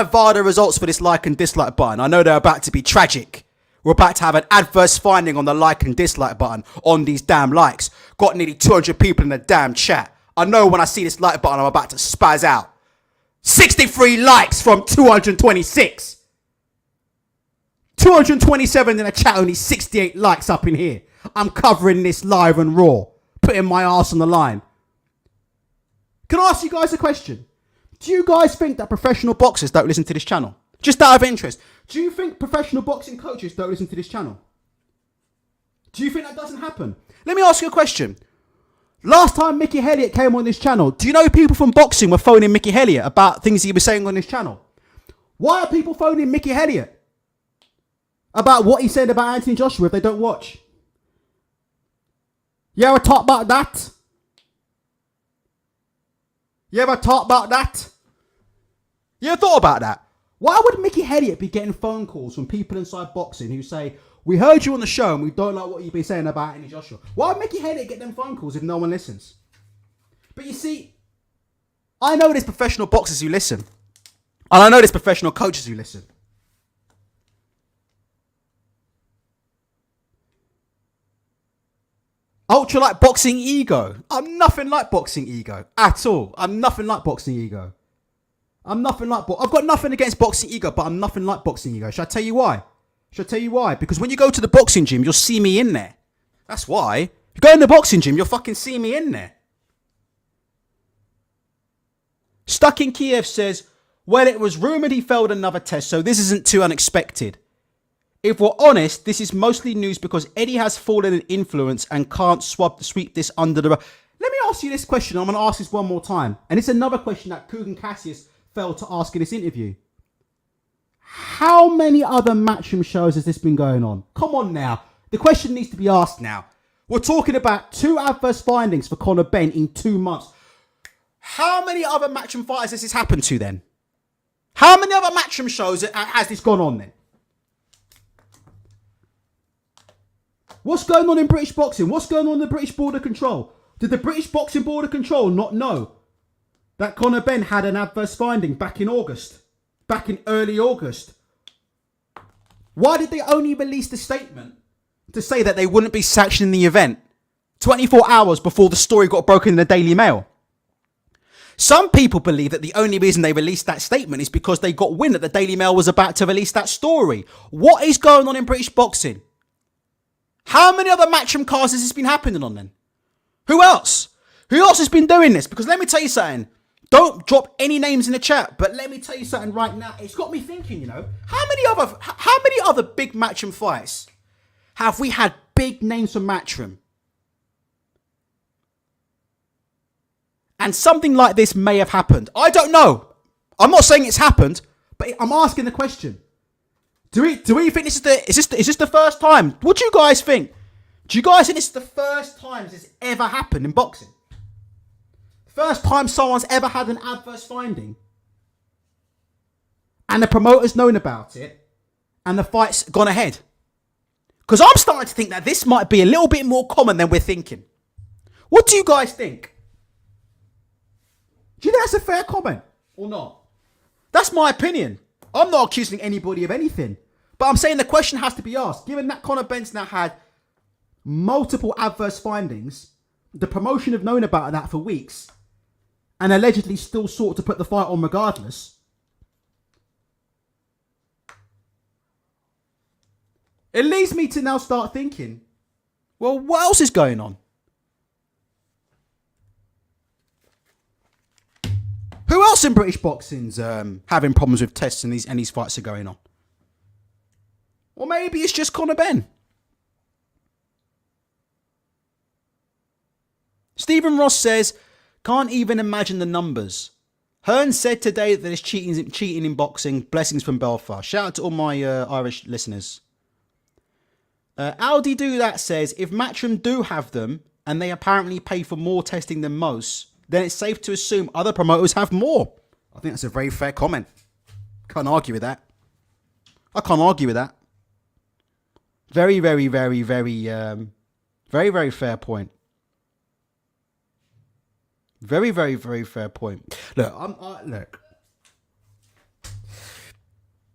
A: VADA results for this like and dislike button. I know they're about to be tragic. We're about to have an adverse finding on the like and dislike button on these damn likes. Got nearly 200 people in the damn chat. I know when I see this like button, I'm about to spaz out. 63 likes from 226. 227 in the chat, only 68 likes up in here. I'm covering this live and raw. Putting my arse on the line. Can I ask you guys a question? Do you guys think that professional boxers don't listen to this channel? Just out of interest. Do you think professional boxing coaches don't listen to this channel? Do you think that doesn't happen? Let me ask you a question. Last time Mickey Elliott came on this channel, do you know people from boxing were phoning Mickey Elliott about things he was saying on this channel? Why are people phoning Mickey Elliott about what he said about Anthony Joshua if they don't watch? You ever talk about that? You ever thought about that? You ever thought about that? Why would Mickey Elliott be getting phone calls from people inside boxing who say, we heard you on the show and we don't like what you've been saying about Anthony Joshua? Why would Mickey Elliott get them phone calls if no one listens? But you see, I know there's professional boxers who listen. And I know there's professional coaches who listen. Ultra like boxing ego. I'm nothing like boxing ego at all. I'm nothing like boxing ego. I'm nothing like I've got nothing against boxing ego, but I'm nothing like boxing ego. Should I tell you why? Should I tell you why? Because when you go to the boxing gym, you'll see me in there. That's why. If you go in the boxing gym, you'll fucking see me in there. Stuck in Kiev says, well, it was rumoured he failed another test, so this isn't too unexpected. If we're honest, this is mostly news because Eddie has fallen in influence and can't sweep this under the rug. Let me ask you this question. I'm going to ask this one more time. And it's another question that Kugan Cassius failed to ask in this interview. How many other Matchroom shows has this been going on? Come on now. The question needs to be asked now. We're talking about 2 adverse findings for Conor Benn in 2 months. How many other Matchroom fighters has this happened to then? How many other Matchroom shows has this gone on then? What's going on in British boxing? What's going on in the British Border Control? Did the British Boxing Border Control not know that Conor Benn had an adverse finding back in August? Back in early August? Why did they only release the statement to say that they wouldn't be sanctioning the event 24 hours before the story got broken in the Daily Mail? Some people believe that the only reason they released that statement is because they got wind that the Daily Mail was about to release that story. What is going on in British boxing? How many other Matchroom cards has this been happening on then? Who else? Who else has been doing this? Because let me tell you something. Don't drop any names in the chat, but let me tell you something right now. It's got me thinking, you know, how many other big Matchroom fights have we had big names from Matchroom? And something like this may have happened. I don't know. I'm not saying it's happened, but I'm asking the question. Do we think is this the first time? What do you guys think? Do you guys think this is the first time this ever happened in boxing? First time someone's ever had an adverse finding. And the promoter's known about it. And the fight's gone ahead. Because I'm starting to think that this might be a little bit more common than we're thinking. What do you guys think? Do you think that's a fair comment or not? That's my opinion. I'm not accusing anybody of anything. But I'm saying the question has to be asked. Given that Conor Benn's now had multiple adverse findings, the promotion have known about that for weeks, and allegedly still sought to put the fight on regardless. It leads me to now start thinking, well, what else is going on? Who else in British boxing's having problems with tests and these fights are going on? Or maybe it's just Conor Benn. Stephen Ross says, can't even imagine the numbers. Hearn said today that there's cheating in boxing. Blessings from Belfast. Shout out to all my Irish listeners. Aldi Do That says, if Matchroom do have them, and they apparently pay for more testing than most, then it's safe to assume other promoters have more. I think that's a very fair comment. Can't argue with that. I can't argue with that. Very, very, very, very, very, very fair point. Very, very, very fair point. Look, look.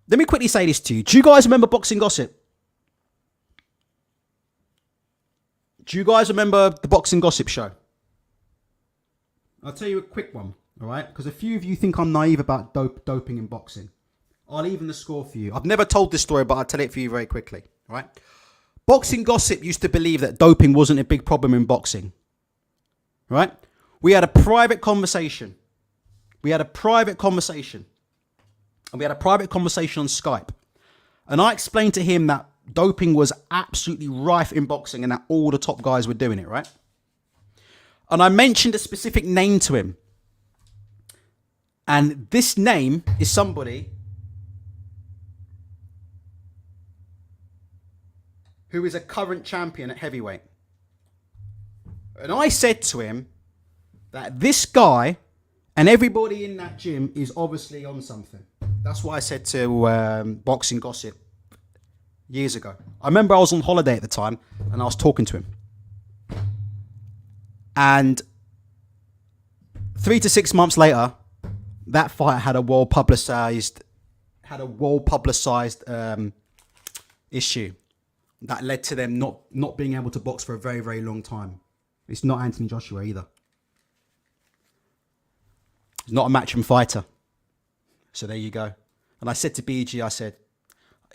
A: Let me quickly say this to you. Do you guys remember Boxing Gossip? Do you guys remember the Boxing Gossip show? I'll tell you a quick one, all right? Because a few of you think I'm naive about doping in boxing. I'll even the score for you. I've never told this story, but I'll tell it for you very quickly, all right? Boxing Gossip used to believe that doping wasn't a big problem in boxing, right? We had a private conversation. And we had a private conversation on Skype. And I explained to him that doping was absolutely rife in boxing and that all the top guys were doing it, right? And I mentioned a specific name to him. And this name is somebody who is a current champion at heavyweight. And I said to him that this guy and everybody in that gym is obviously on something. That's what I said to Boxing Gossip years ago. I remember I was on holiday at the time and I was talking to him. And 3 to 6 months later, that fight had a well publicized issue that led to them not being able to box for a very, very long time. It's not Anthony Joshua either. He's not a matchroom fighter. So there you go. And I said to BG, I said,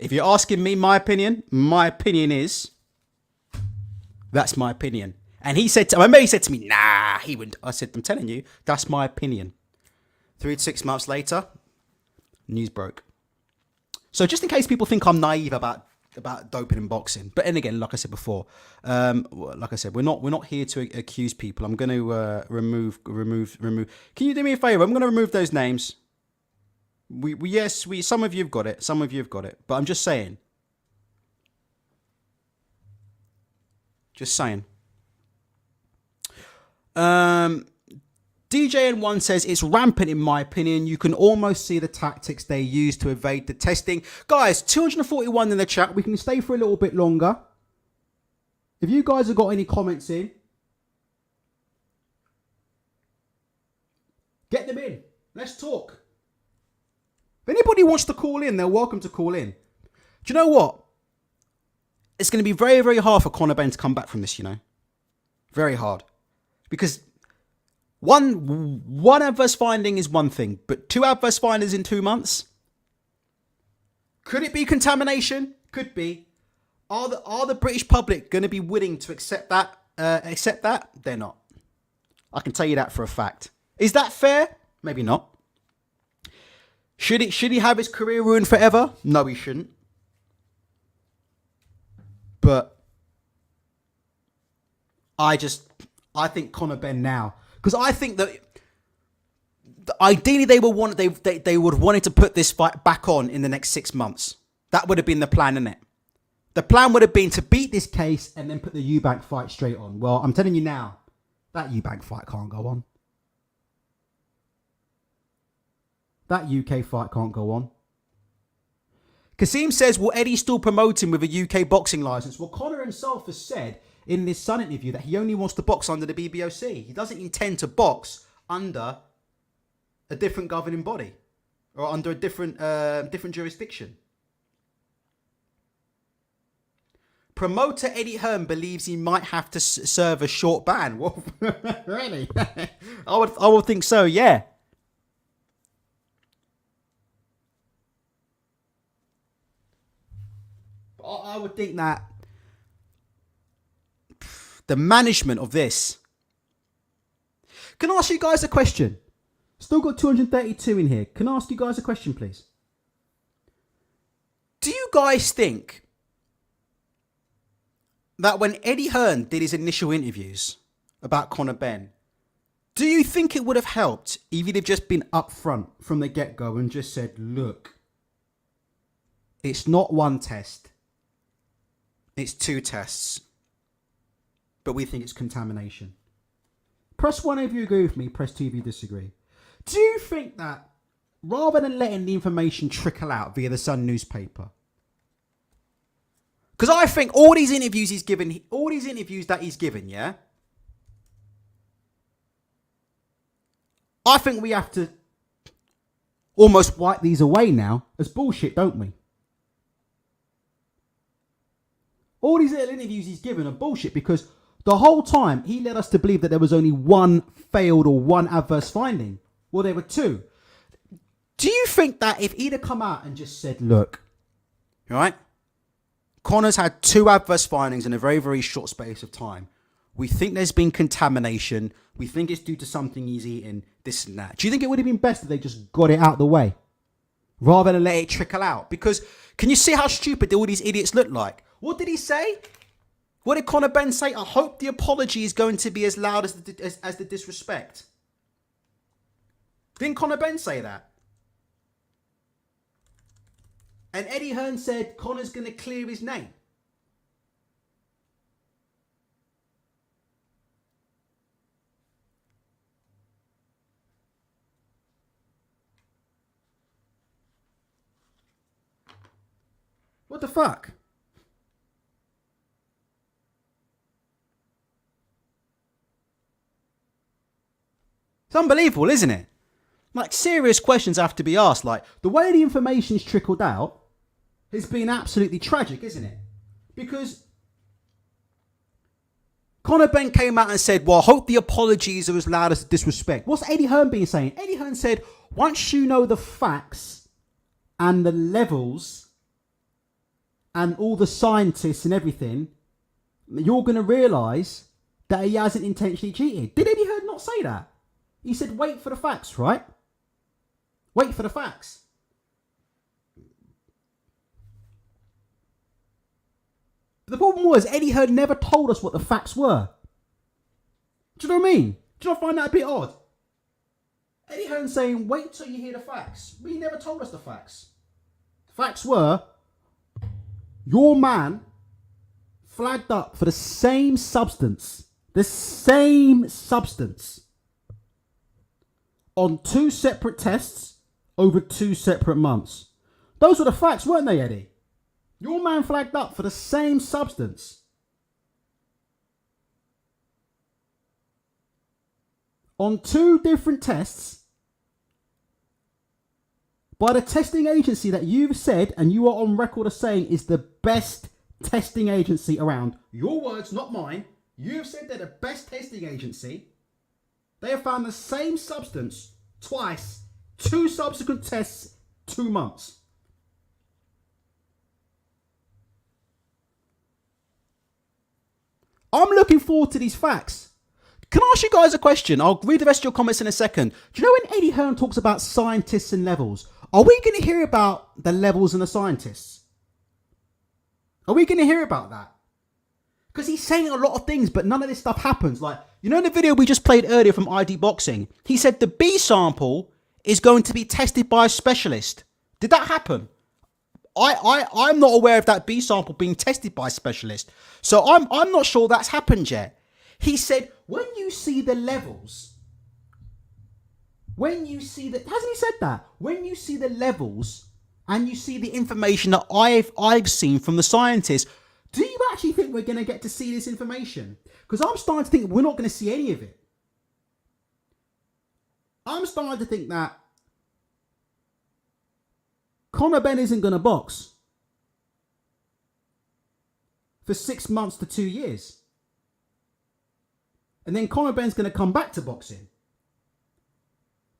A: if you're asking me my opinion is, that's my opinion. And he said, I remember he said to me, nah, he wouldn't. I said, I'm telling you, that's my opinion. 3 to 6 months later, news broke. So just in case people think I'm naive about doping in boxing, but then again, like I said before, like I said, we're not here to accuse people. I'm going to remove. Can you do me a favor? I'm going to remove those names. Yes, some of you've got it, but I'm just saying. DJN1 says, it's rampant in my opinion. You can almost see the tactics they use to evade the testing. Guys, 241 in the chat. We can stay for a little bit longer. If you guys have got any comments in, get them in. Let's talk. If anybody wants to call in, they're welcome to call in. Do you know what? It's going to be very, very hard for Conor Benn to come back from this, you know. Very hard. Because one adverse finding is one thing, but 2 adverse findings in 2 months? Could it be contamination? Could be. Are the British public going to be willing to accept that? They're not. I can tell you that for a fact. Is that fair? Maybe not. Should he have his career ruined forever? No, he shouldn't. But I think Conor Benn now, because I think that ideally they would have wanted to put this fight back on in the next 6 months. That would have been the plan, innit? The plan would have been to beat this case and then put the Eubank fight straight on. Well, I'm telling you now, that Eubank fight can't go on. That UK fight can't go on. Kasim says, will Eddie still promote him with a UK boxing license? Well, Conor himself has said in this Sun interview that he only wants to box under the BBOC. He doesn't intend to box under a different governing body or under a different jurisdiction. Promoter Eddie Hearn believes he might have to serve a short ban. Well, really? I would think so, yeah. I would think that the management of this. Can I ask you guys a question? Still got 232 in here. Can I ask you guys a question, please? Do you guys think that when Eddie Hearn did his initial interviews about Conor Benn, Do you think it would have helped if you'd have just been upfront from the get-go and just said, look, it's not one test, it's 2 tests, but we think it's contamination? Press 1 if you agree with me, press 2 if you disagree. Do you think that rather than letting the information trickle out via the Sun newspaper, because I think all these interviews that he's given, yeah, I think we have to almost wipe these away now as bullshit, don't we? All these little interviews he's given are bullshit because the whole time he led us to believe that there was only 1 failed or 1 adverse finding. Well, there were 2. Do you think that if he'd have come out and just said, look, right, Conor's had 2 adverse findings in a very, very short space of time. We think there's been contamination. We think it's due to something he's eaten, this and that. Do you think it would have been best if they just got it out of the way rather than let it trickle out? Because can you see how stupid all these idiots look like? What did he say? What did Conor Benn say? I hope the apology is going to be as loud as the disrespect. Didn't Conor Benn say that? And Eddie Hearn said Conor's going to clear his name. What the fuck? It's unbelievable, isn't it? Like, serious questions have to be asked. Like, the way the information's trickled out has been absolutely tragic, isn't it? Because Conor Benn came out and said, well, I hope the apologies are as loud as the disrespect. What's Eddie Hearn been saying? Eddie Hearn said, once you know the facts and the levels and all the scientists and everything, you're going to realise that he hasn't intentionally cheated. Did Eddie Hearn not say that? He said, wait for the facts, right? Wait for the facts. But the problem was, Eddie Hearn never told us what the facts were. Do you know what I mean? Do you not find that a bit odd? Eddie Hearn saying, wait till you hear the facts. But he never told us the facts. The facts were, your man flagged up for the same substance on 2 separate tests over 2 separate months. Those were the facts, weren't they, Eddie? Your man flagged up for the same substance on 2 different tests by the testing agency that you've said, and you are on record as saying is the best testing agency around. Your words, not mine. You've said they're the best testing agency. They have found the same substance twice, 2 subsequent tests, 2 months. I'm looking forward to these facts. Can I ask you guys a question? I'll read the rest of your comments in a second. Do you know when Eddie Hearn talks about scientists and levels? Are we going to hear about the levels and the scientists? Are we going to hear about that? Because he's saying a lot of things, but none of this stuff happens. Like, you know, in the video we just played earlier from ID Boxing, he said the B sample is going to be tested by a specialist. Did that happen? I'm not aware of that B sample being tested by a specialist. So I'm not sure that's happened yet. He said, when you see the levels, hasn't he said that? When you see the levels and you see the information that I've seen from the scientists, do you actually think we're going to get to see this information? Because I'm starting to think we're not going to see any of it. I'm starting to think that Conor Benn isn't going to box for 6 months to 2 years. And then Conor Benn's going to come back to boxing.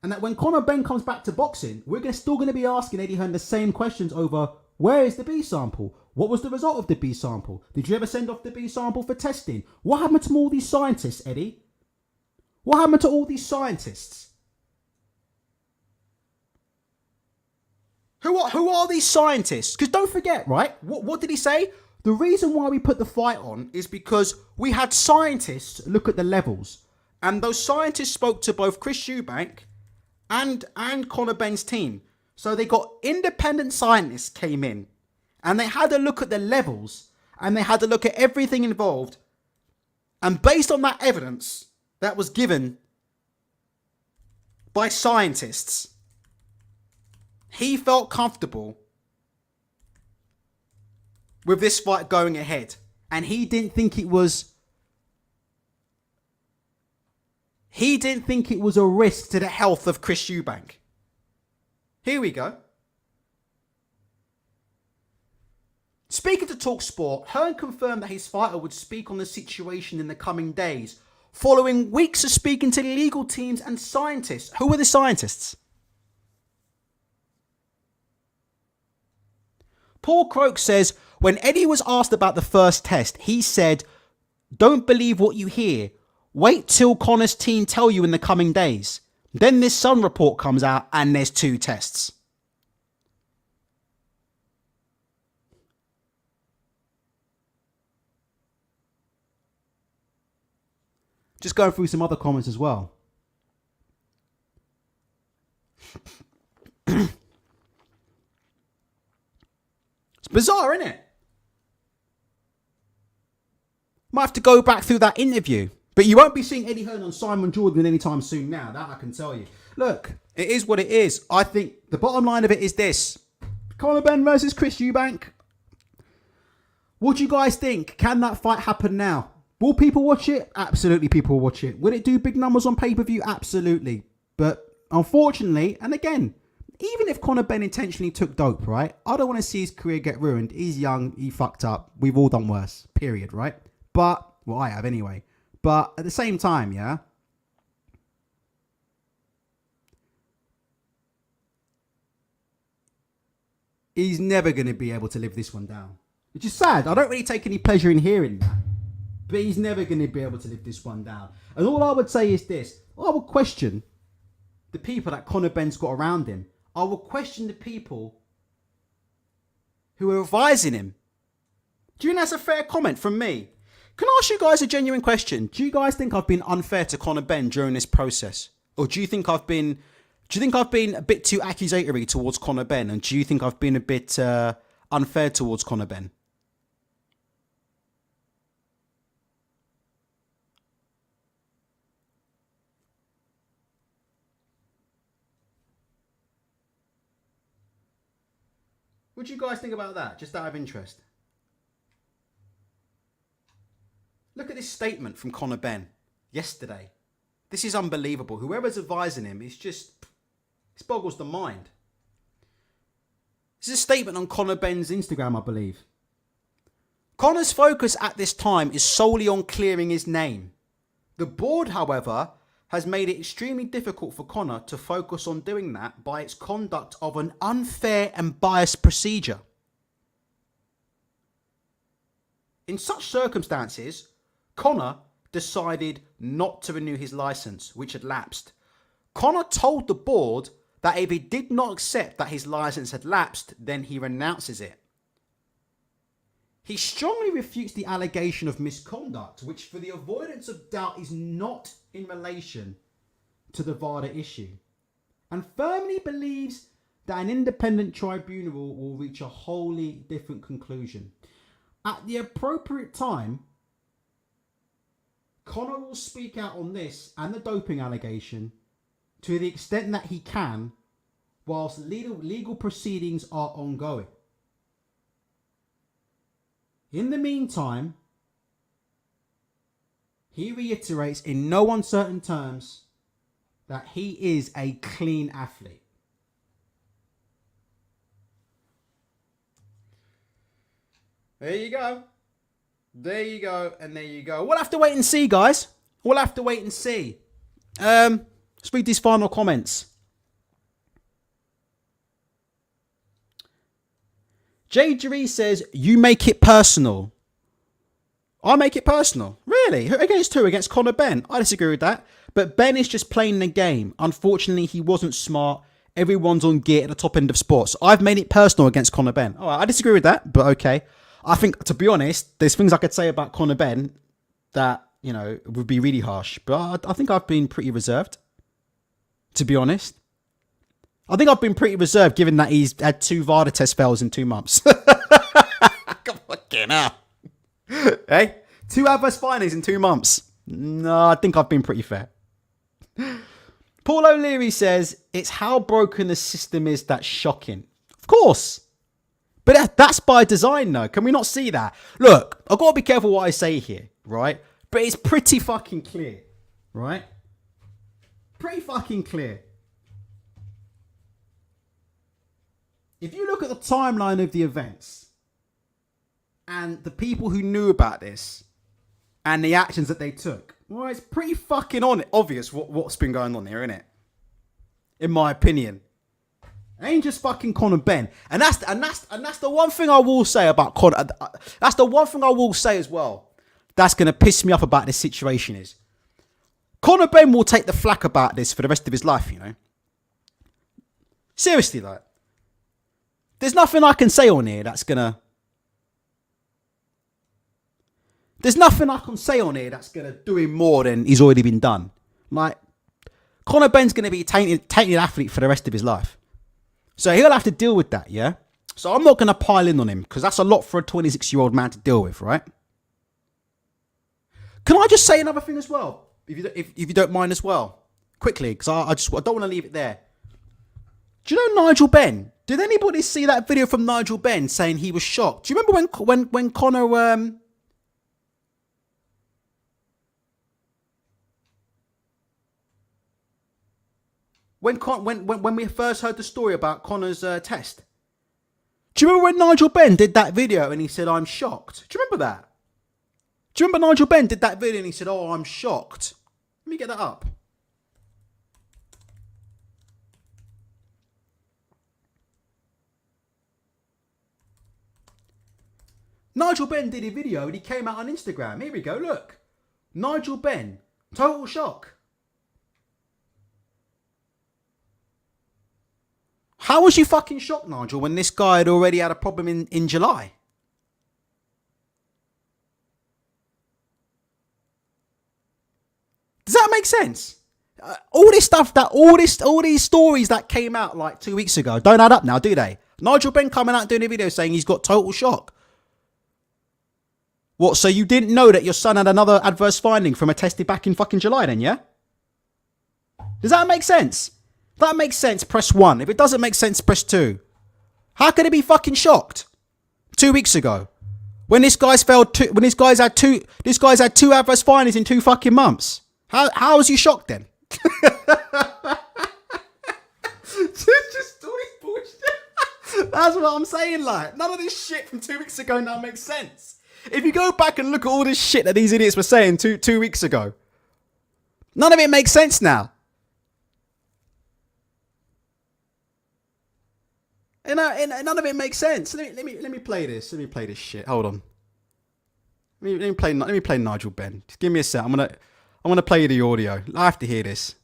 A: And that when Conor Benn comes back to boxing, we're still going to be asking Eddie Hearn the same questions over, where is the B sample? What was the result of the B sample? Did you ever send off the B sample for testing? What happened to all these scientists, Eddie? What happened to all these scientists? Who are these scientists? Because don't forget, right? What did he say? The reason why we put the fight on is because we had scientists look at the levels. And those scientists spoke to both Chris Eubank and Conor Benn's team. So they got independent scientists came in and they had a look at the levels and they had a look at everything involved. And based on that evidence that was given by scientists, he felt comfortable with this fight going ahead. And he didn't think it was a risk to the health of Chris Eubank. Here we go. Speaking to TalkSport, Hearn confirmed that his fighter would speak on the situation in the coming days, following weeks of speaking to legal teams and scientists. Who were the scientists? Paul Croak says, when Eddie was asked about the first test, he said, "Don't believe what you hear. Wait till Conor's team tell you in the coming days. Then this Sun report comes out and there's 2 tests." Just going through some other comments as well. It's bizarre, isn't it? Might have to go back through that interview. But you won't be seeing Eddie Hearn on Simon Jordan anytime soon now. That I can tell you. Look, it is what it is. I think the bottom line of it is this. Conor Benn versus Chris Eubank. What do you guys think? Can that fight happen now? Will people watch it? Absolutely, people will watch it. Will it do big numbers on pay-per-view? Absolutely. But unfortunately, and again, even if Conor Benn intentionally took dope, right? I don't want to see his career get ruined. He's young. He fucked up. We've all done worse. Period, right? But, well, I have anyway. But at the same time, yeah, he's never going to be able to live this one down. Which is sad. I don't really take any pleasure in hearing that. But he's never going to be able to live this one down. And all I would say is this. I would question the people that Conor Benn's got around him. I would question the people who are advising him. Do you think that's a fair comment from me? Can I ask you guys a genuine question? Do you guys think I've been unfair to Conor Benn during this process? Or do you think I've been a bit too accusatory towards Conor Benn? And do you think I've been a bit unfair towards Conor Benn? What do you guys think about that? Just out of interest. Look at this statement from Conor Benn yesterday. This is unbelievable. Whoever's advising him, it boggles the mind. This is a statement on Conor Benn's Instagram, I believe. Conor's focus at this time is solely on clearing his name. The board, however, has made it extremely difficult for Conor to focus on doing that by its conduct of an unfair and biased procedure. In such circumstances, Conor decided not to renew his license, which had lapsed. Conor told the board that if he did not accept that his license had lapsed, then he renounces it. He strongly refutes the allegation of misconduct, which for the avoidance of doubt is not in relation to the VADA issue, and firmly believes that an independent tribunal will reach a wholly different conclusion. At the appropriate time, Conor will speak out on this and the doping allegation to the extent that he can, whilst legal proceedings are ongoing. In the meantime, he reiterates in no uncertain terms that he is a clean athlete. There you go. There you go, and there you go. We'll have to wait and see, guys. We'll have to wait and see. Let's read these final comments. Jay Jerry says, you make it personal. I make it personal. Really? Against who? Against Conor Benn? I disagree with that. But Benn is just playing the game. Unfortunately, he wasn't smart. Everyone's on gear at the top end of sports. I've made it personal against Conor Benn. All right, I disagree with that, but okay. I think, to be honest, there's things I could say about Conor Benn that you know, would be really harsh. But I think I've been pretty reserved, to be honest. I think I've been pretty reserved given that he's had 2 VADA test fails in 2 months. Fucking hell. Hey? 2 adverse findings in 2 months. No, I think I've been pretty fair. Paul O'Leary says, it's how broken the system is that's shocking. Of course. But that's by design, though. Can we not see that? Look, I've got to be careful what I say here, right? But it's pretty fucking clear, right? Pretty fucking clear. If you look at the timeline of the events and the people who knew about this and the actions that they took, well, it's pretty fucking obvious what's been going on here, isn't it? In my opinion. It ain't just fucking Conor Benn. And that's the one thing I will say about Conor. That's the one thing I will say as well. That's going to piss me off about this situation is Conor Benn will take the flack about this for the rest of his life, you know. Seriously, like. There's nothing I can say on here that's gonna... There's nothing I can say on here that's gonna do him more than he's already been done. Like, Conor Benn's gonna be a tainted athlete for the rest of his life. So he'll have to deal with that, yeah? So I'm not gonna pile in on him, because that's a lot for a 26-year-old man to deal with, right? Can I just say another thing as well? If you don't mind as well. Quickly, because I don't want to leave it there. Do you know Nigel Benn? Did anybody see that video from Nigel Benn saying he was shocked? Do you remember when Conor when we first heard the story about Conor's test? Do you remember when Nigel Benn did that video and he said, I'm shocked? Do you remember that? Do you remember Nigel Benn did that video and he said, oh, I'm shocked? Let me get that up. Nigel Benn did a video and he came out on Instagram. Here we go, look. Nigel Benn, total shock. How was you fucking shocked, Nigel, when this guy had already had a problem in July? Does that make sense? All this stuff all these stories that came out like 2 weeks ago don't add up now, do they? Nigel Benn coming out doing a video saying he's got total shock. What, so you didn't know that your son had another adverse finding from a test back in fucking July then, yeah? Does that make sense? If that makes sense, press 1. If it doesn't make sense, press 2. How could he be fucking shocked 2 weeks ago? When this guy's had two adverse findings in 2 fucking months. How was you shocked then? Just all this bullshit. That's what I'm saying, like. None of this shit from 2 weeks ago now makes sense. If you go back and look at all this shit that these idiots were saying two weeks ago, none of it makes sense now. And none of it makes sense. Let me play this. Let me play this shit. Hold on. Let me play Nigel Benn. Just give me a sec. I'm gonna play you the audio. I have to hear this.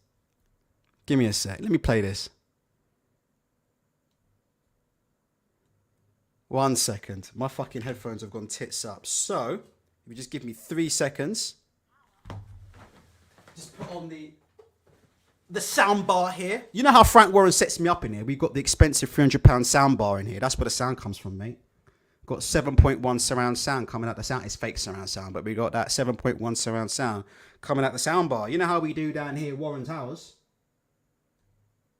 A: Give me a sec. Let me play this. 1 second. My fucking headphones have gone tits up. So, if you just give me 3 seconds. Just put on the sound bar here. You know how Frank Warren sets me up in here? We've got the expensive £300 sound bar in here. That's where the sound comes from, mate. Got 7.1 surround sound coming out the sound. It's fake surround sound, but we got that 7.1 surround sound coming out the sound bar. You know how we do down here, Warren Towers?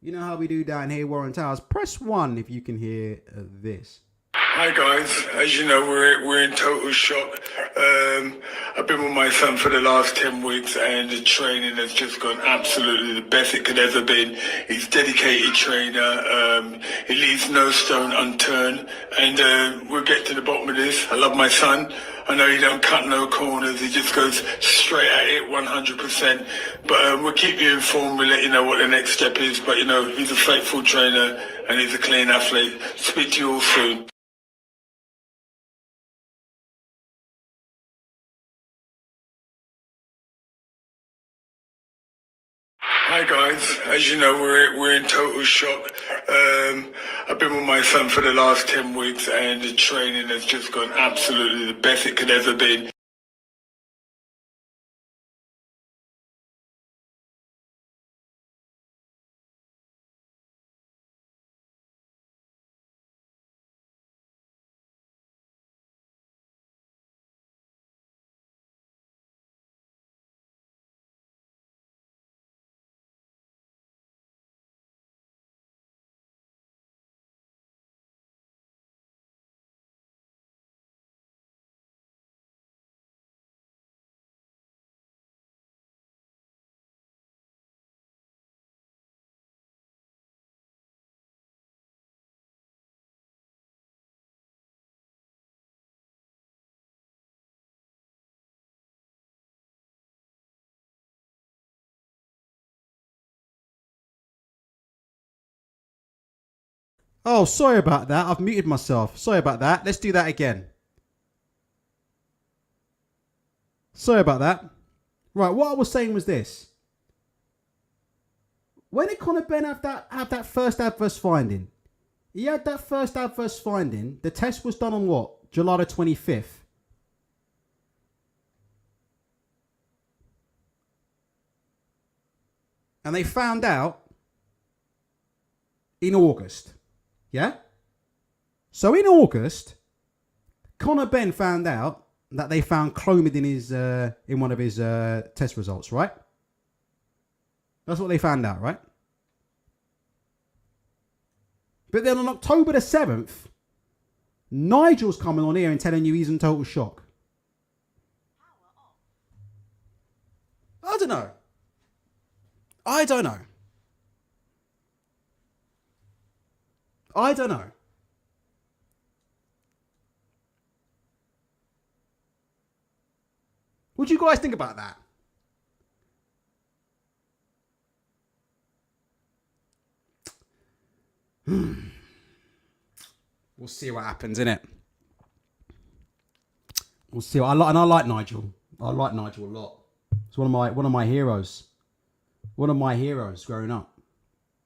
A: You know how we do down here, Warren Towers? Press 1 if you can hear this.
E: Hi guys, as you know we're in total shock. I've been with my son for the last 10 weeks and the training has just gone absolutely the best it could ever been. He's a dedicated trainer, he leaves no stone unturned and we'll get to the bottom of this. I love my son. I know he don't cut no corners, he just goes straight at it 100%. But we'll keep you informed, we'll let you know what the next step is. But you know, he's a faithful trainer and he's a clean athlete. Speak to you all soon. Hi guys, as you know we're in total shock. I've been with my son for the last 10 weeks and the training has just gone absolutely the best it could ever been.
A: Oh, sorry about that. I've muted myself. Sorry about that. Let's do that again. Sorry about that. Right, what I was saying was this. When did Conor Benn have that first adverse finding? He had that first adverse finding. The test was done on what? July the 25th. And they found out in August. Yeah? So in August, Conor Benn found out that they found clomid in one of his test results, right? That's what they found out, right? But then on October the 7th, Nigel's coming on here and telling you he's in total shock. I don't know. I don't know. I don't know. What do you guys think about that? We'll see what happens, innit? We'll see. I like Nigel. I like Nigel a lot. It's one of my heroes. One of my heroes growing up.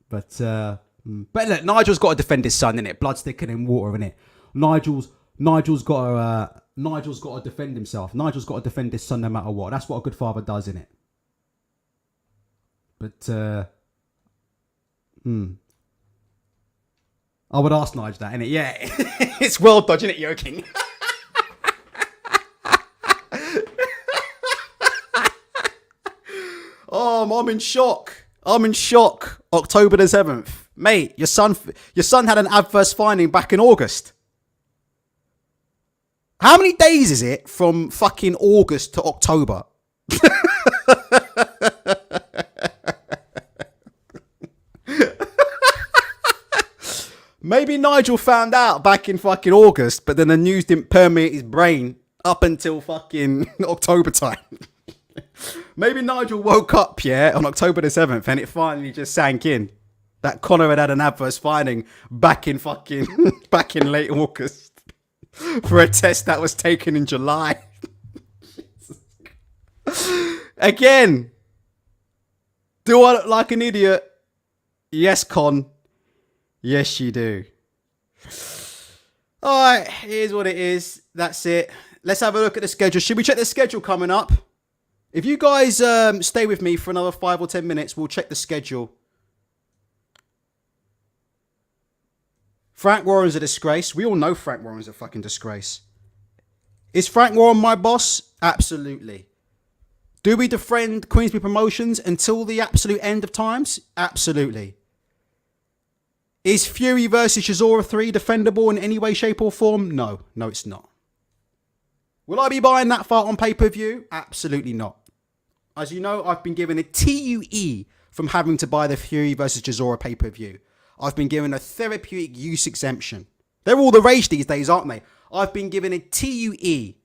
A: But look, Nigel's got to defend his son, innit? Blood's thicker than water, innit? Nigel's got to defend himself. Nigel's got to defend his son no matter what. That's what a good father does, innit? But I would ask Nigel that, innit? Yeah. It's well dodged, innit, Yoking? Oh, I'm in shock. I'm in shock. October the 7th. Mate, your son had an adverse finding back in August. How many days is it from fucking August to October? Maybe Nigel found out back in fucking August, but then the news didn't permeate his brain up until fucking October time. Maybe Nigel woke up, yeah, on October the 7th and it finally just sank in that Conor had an adverse finding back in late August for a test that was taken in July. Again, do I look like an idiot? Yes, Con. Yes, you do. All right, here's what it is. That's it. Let's have a look at the schedule. Should we check the schedule coming up? If you guys stay with me for another 5 or 10 minutes, we'll check the schedule. Frank Warren's a disgrace. We all know Frank Warren's a fucking disgrace. Is Frank Warren my boss? Absolutely. Do we defend Queensberry Promotions until the absolute end of times? Absolutely. Is Fury versus Chisora 3 defendable in any way, shape or form? No. No, it's not. Will I be buying that fight on pay-per-view? Absolutely not. As you know, I've been given a TUE from having to buy the Fury versus Chisora pay-per-view. I've been given a therapeutic use exemption. They're all the rage these days, aren't they? I've been given a TUE.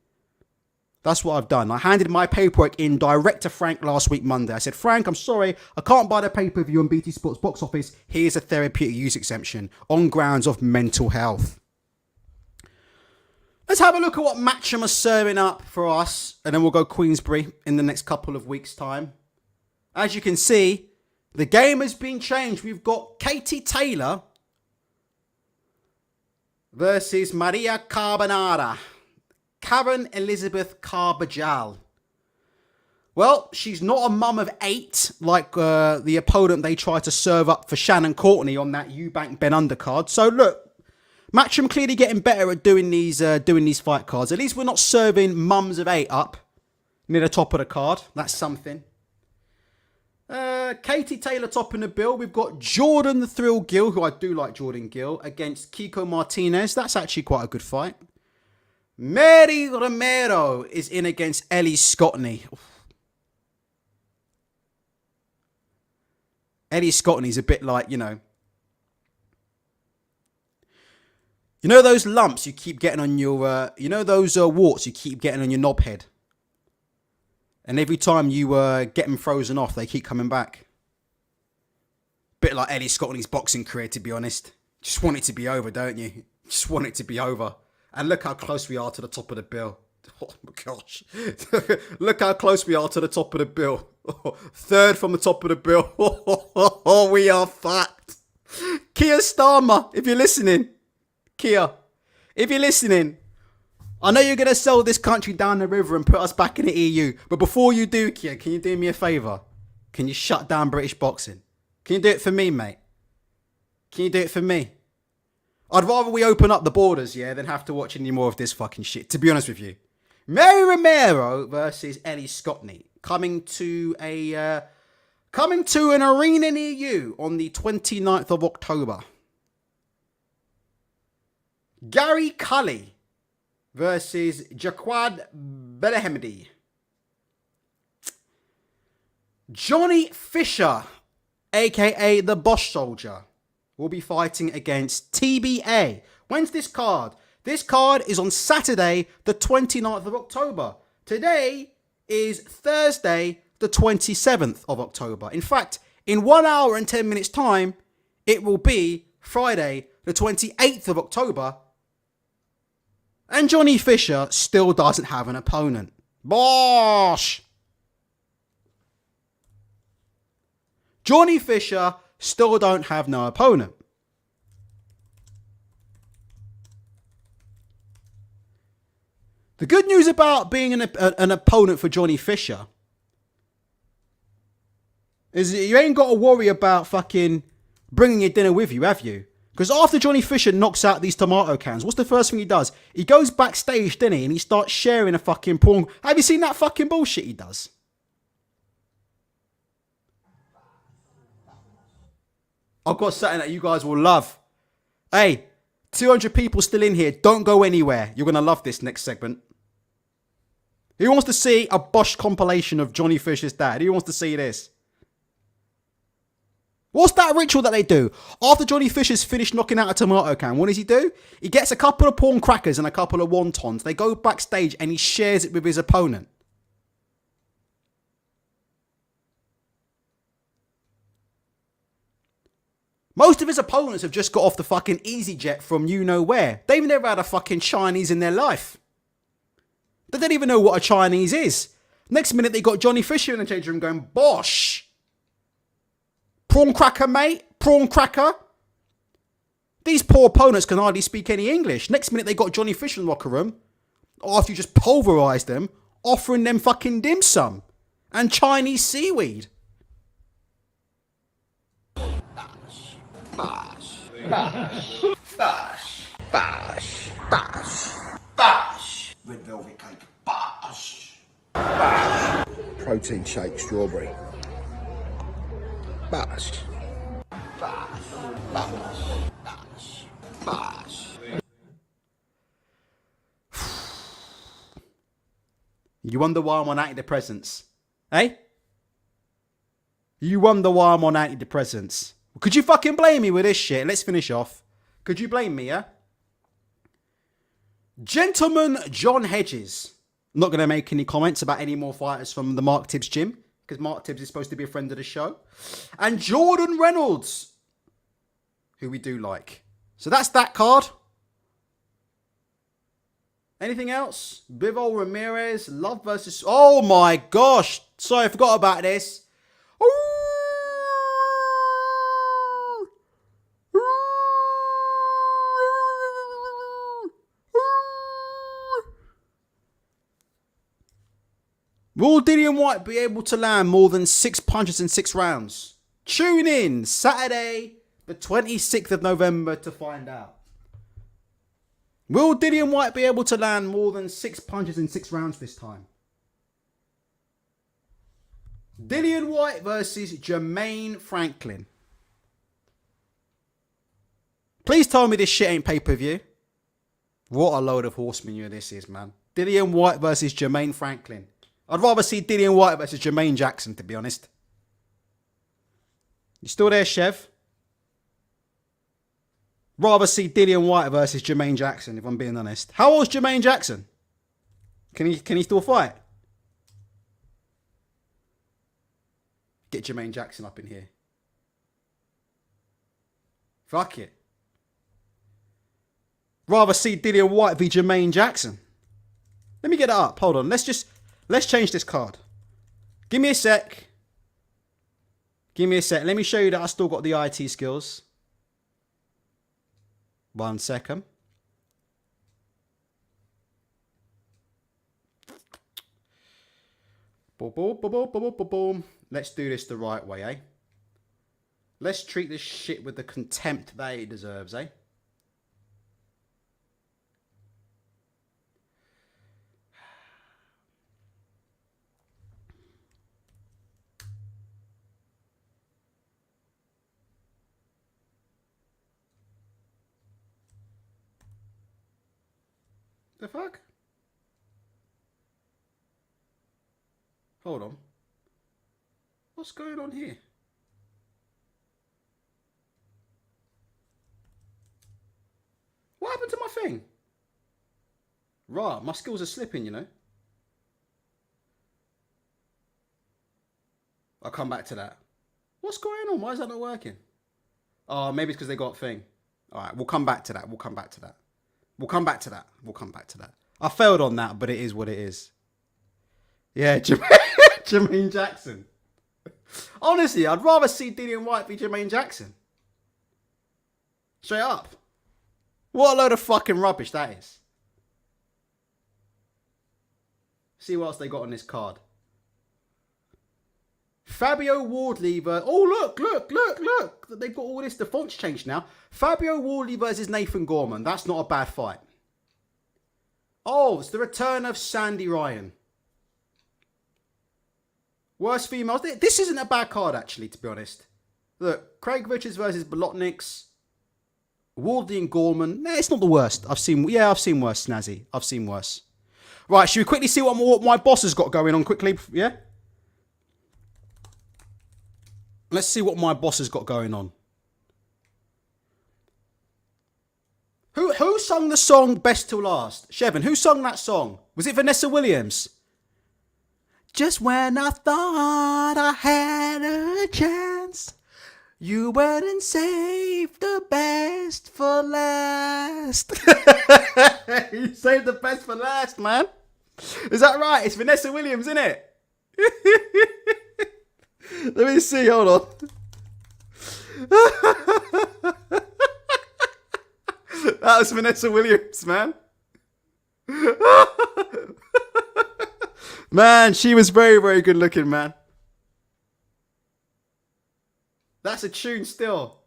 A: That's what I've done. I handed my paperwork in direct to Frank last week, Monday. I said, Frank, I'm sorry, I can't buy the pay-per-view on BT Sports box office. Here's a therapeutic use exemption on grounds of mental health. Let's have a look at what Matcham are serving up for us, and then we'll go Queensberry in the next couple of weeks' time. As you can see, the game has been changed. We've got Katie Taylor versus Maria Carbonara. Karen Elizabeth Carbajal. Well, she's not a mum of 8 like the opponent they tried to serve up for Shannon Courtney on that Eubank Ben undercard. So look, Matcham clearly getting better at doing these fight cards. At least we're not serving mums of 8 up near the top of the card. That's something. Katie Taylor topping the bill. We've got Jordan the Thrill Gill, who I do like Jordan Gill, against Kiko Martinez. That's actually quite a good fight. Mary Romero is in against Ellie Scottney. Ellie Scottney's a bit like, you know those lumps you keep getting on your, those warts you keep getting on your knob head? And every time you get them frozen off, they keep coming back. Bit like Ellie Scottney's boxing career, to be honest. Just want it to be over, don't you? Just want it to be over. And look how close we are to the top of the bill. Oh my gosh. Look how close we are to the top of the bill. Third from the top of the bill. Oh, we are fucked. Keir Starmer, if you're listening. Keir, if you're listening. I know you're going to sell this country down the river and put us back in the EU. But before you do, Keir, can you do me a favour? Can you shut down British boxing? Can you do it for me, mate? Can you do it for me? I'd rather we open up the borders, yeah, than have to watch any more of this fucking shit, to be honest with you. Mary Romero versus Ellie Scotney. Coming to an arena near you on the 29th of October. Gary Cully versus Jaqad Belahemdi. Johnny Fisher, aka the Bosch Soldier, will be fighting against TBA. When's this card? This card is on Saturday, the 29th of October. Today is Thursday, the 27th of October. In fact, in 1 hour and 10 minutes time, it will be Friday, the 28th of October. And Johnny Fisher still doesn't have an opponent. Bosh! Johnny Fisher still don't have no opponent. The good news about being an opponent for Johnny Fisher is that you ain't got to worry about fucking bringing your dinner with you, have you? Because after Johnny Fisher knocks out these tomato cans, what's the first thing he does? He goes backstage, doesn't he? And he starts sharing a fucking prawn. Have you seen that fucking bullshit he does? I've got something that you guys will love. Hey, 200 people still in here. Don't go anywhere. You're going to love this next segment. Who wants to see a Bosch compilation of Johnny Fisher's dad? Who wants to see this? What's that ritual that they do? After Johnny Fisher's finished knocking out a tomato can, what does he do? He gets a couple of prawn crackers and a couple of wontons. They go backstage and he shares it with his opponent. Most of his opponents have just got off the fucking EasyJet from you know where. They've never had a fucking Chinese in their life. They don't even know what a Chinese is. Next minute they got Johnny Fisher in the change room going, Bosh! Prawn cracker, mate? Prawn cracker? These poor opponents can hardly speak any English. Next minute they got Johnny Fisher in the locker room, after you just pulverised them, offering them fucking dim sum and Chinese seaweed. Bosh. Bosh. Bosh. Bosh. Bosh. Bosh. Red velvet cake. Bosh. Bosh.
F: Protein shake, strawberry. Bosh.
A: Bosh. Bosh. Bosh. Bosh. You wonder why I'm on antidepressants, eh? You wonder why I'm on antidepressants. Could you fucking blame me with this shit? Let's finish off. Could you blame me, yeah? Gentleman John Hedges. I'm not going to make any comments about any more fighters from the Mark Tibbs gym, because Mark Tibbs is supposed to be a friend of the show. And Jordan Reynolds, who we do like. So that's that card. Anything else? Bivol Ramirez, Love versus... Oh my gosh. Sorry, I forgot about this. Will Dillian White be able to land more than 6 punches in 6 rounds? Tune in Saturday, the 26th of November to find out. Will Dillian White be able to land more than 6 punches in 6 rounds this time? Dillian White versus Jermaine Franklin. Please tell me this shit ain't pay-per-view. What a load of horsemanship this is, man. Dillian White versus Jermaine Franklin. I'd rather see Dillian White versus Jermaine Jackson, to be honest. You still there, Chev? Rather see Dillian White versus Jermaine Jackson, if I'm being honest. How old's Jermaine Jackson? Can he still fight? Get Jermaine Jackson up in here. Fuck it. Rather see Dillian White v Jermaine Jackson. Let me get it up. Hold on. Let's change this card. Give me a sec. Give me a sec. Let me show you that I still got the IT skills. 1 second. Boom, boom, boom, boom, boom, boom, boom. Let's do this the right way, eh? Let's treat this shit with the contempt that it deserves, eh? The fuck? Hold on. What's going on here? What happened to my thing? Right, my skills are slipping, you know. I'll come back to that. What's going on? Why is that not working? Oh, maybe it's because they got a thing. All right, we'll come back to that. We'll come back to that. We'll come back to that. We'll come back to that. I failed on that, but it is what it is. Yeah, Jermaine Jackson. Honestly, I'd rather see Dillian White be Jermaine Jackson. Straight up. What a load of fucking rubbish that is. See what else they got on this card. Fabio Wardley versus... Oh, look. They've got all this. The font's changed now. Fabio Wardley versus Nathan Gorman. That's not a bad fight. Oh, it's the return of Sandy Ryan. Worst females. This isn't a bad card, actually, to be honest. Look, Craig Richards versus Bolotniks. Wardley and Gorman. Nah, it's not the worst. I've seen worse, Snazzy. I've seen worse. Right, should we quickly see what my boss has got going on quickly? Yeah? Let's see what my boss has got going on. Who sung the song Best Till Last? Shevin, who sung that song? Was it Vanessa Williams? Just when I thought I had a chance, you went and saved the best for last. You saved the best for last, man. Is that right? It's Vanessa Williams, isn't it? Let me see, hold on. That was Vanessa Williams, man. Man, she was very, very good looking, man. That's a tune still.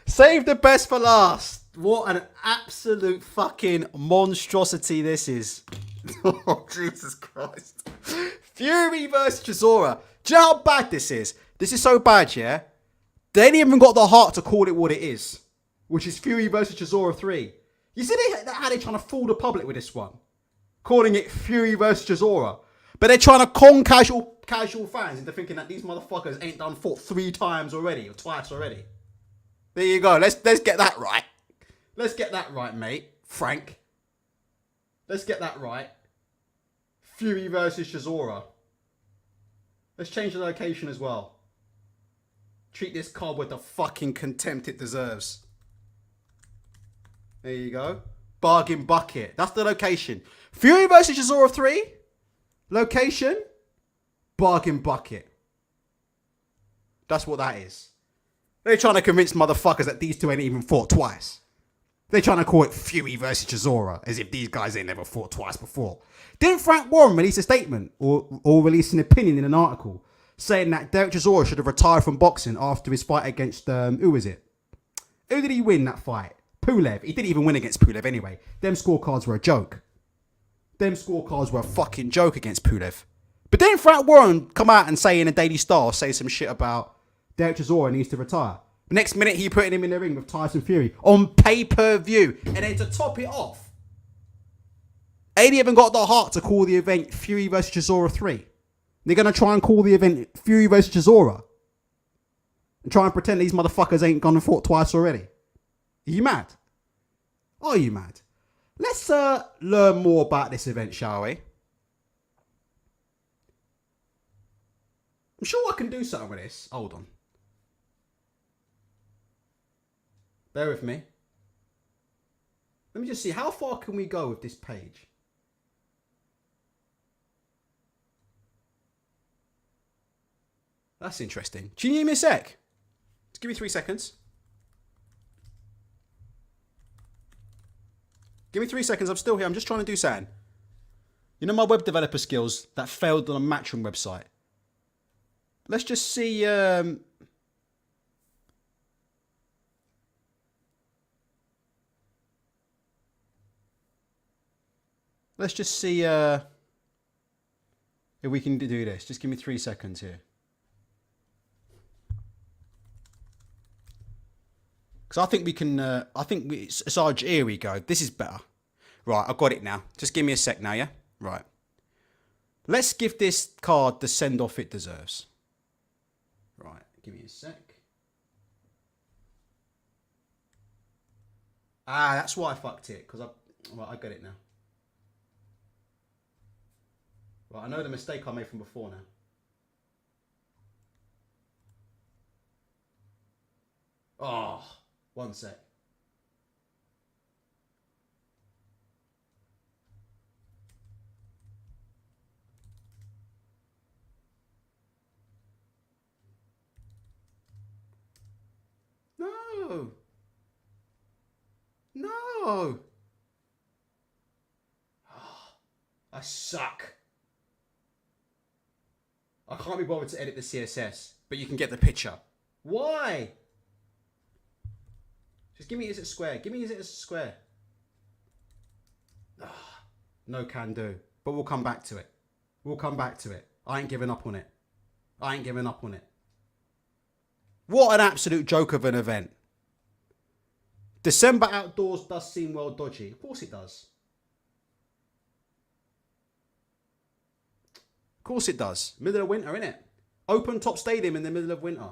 A: Save the best for last. What an absolute fucking monstrosity this is. Oh, Jesus Christ. Fury versus Chisora. Do you know how bad this is? This is so bad, yeah? They ain't even got the heart to call it what it is. Which is Fury versus Chisora 3. You see how they're trying to fool the public with this one? Calling it Fury versus Chisora. But they're trying to con casual fans into thinking that these motherfuckers ain't done fought 3 times already. Or twice already. There you go. Let's get that right. Let's get that right, mate. Frank. Let's get that right. Fury versus Chisora. Let's change the location as well. Treat this card with the fucking contempt it deserves. There you go. Bargain bucket. That's the location. Fury versus Chisora 3. Location. Bargain bucket. That's what that is. They're trying to convince motherfuckers that these two ain't even fought twice. They're trying to call it Fury versus Chisora, as if these guys ain't never fought twice before. Didn't Frank Warren release a statement or release an opinion in an article saying that Derek Chisora should have retired from boxing after his fight against, who was it? Who did he win that fight? Pulev. He didn't even win against Pulev anyway. Them scorecards were a joke. Them scorecards were a fucking joke against Pulev. But didn't Frank Warren come out and say in a Daily Star, say some shit about Derek Chisora needs to retire? The next minute he putting him in the ring with Tyson Fury on pay-per-view. And then to top it off, ain't even got the heart to call the event Fury vs Chisora 3. They're going to try and call the event Fury vs Chisora. And try and pretend these motherfuckers ain't gone and fought twice already. Are you mad? Are you mad? Let's learn more about this event, shall we? I'm sure I can do something with this. Hold on. Bear with me. Let me just see. How far can we go with this page? That's interesting. Do you need me a sec? Just give me 3 seconds. Give me 3 seconds. I'm still here. I'm just trying to do something. You know my web developer skills that failed on a Matchroom website. Let's just see. Let's just see if we can do this. Just give me 3 seconds here. Because I think we can. I think it's our. Here we go. This is better. Right, I've got it now. Just give me a sec now, yeah? Right. Let's give this card the send-off it deserves. Right, give me a sec. Ah, that's why I fucked it. Because I get it now. Right, I know the mistake I made from before now. Oh, 1 sec. No. No. I suck. I can't be bothered to edit the CSS, but you can get the picture. Why? Just give me is it square. Give me is it a square. No can do. But we'll come back to it. We'll come back to it. I ain't giving up on it. I ain't giving up on it. What an absolute joke of an event. December outdoors does seem well dodgy. Of course it does. Of course it does. Middle of winter, innit? Open top stadium in the middle of winter.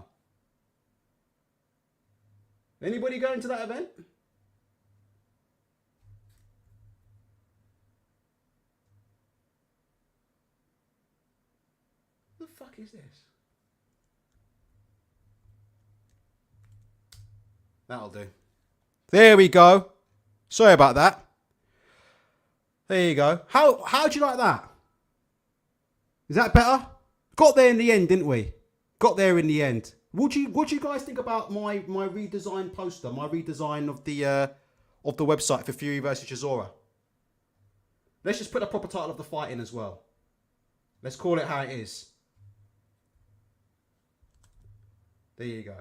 A: Anybody going to that event? What the fuck is this? That'll do. There we go. Sorry about that. There you go. How do you like that? Is that better? Got there in the end, didn't we? Got there in the end. What do you guys think about my redesigned poster, my redesign of the website for Fury versus Chisora? Let's just put the proper title of the fight in as well. Let's call it how it is. There you go.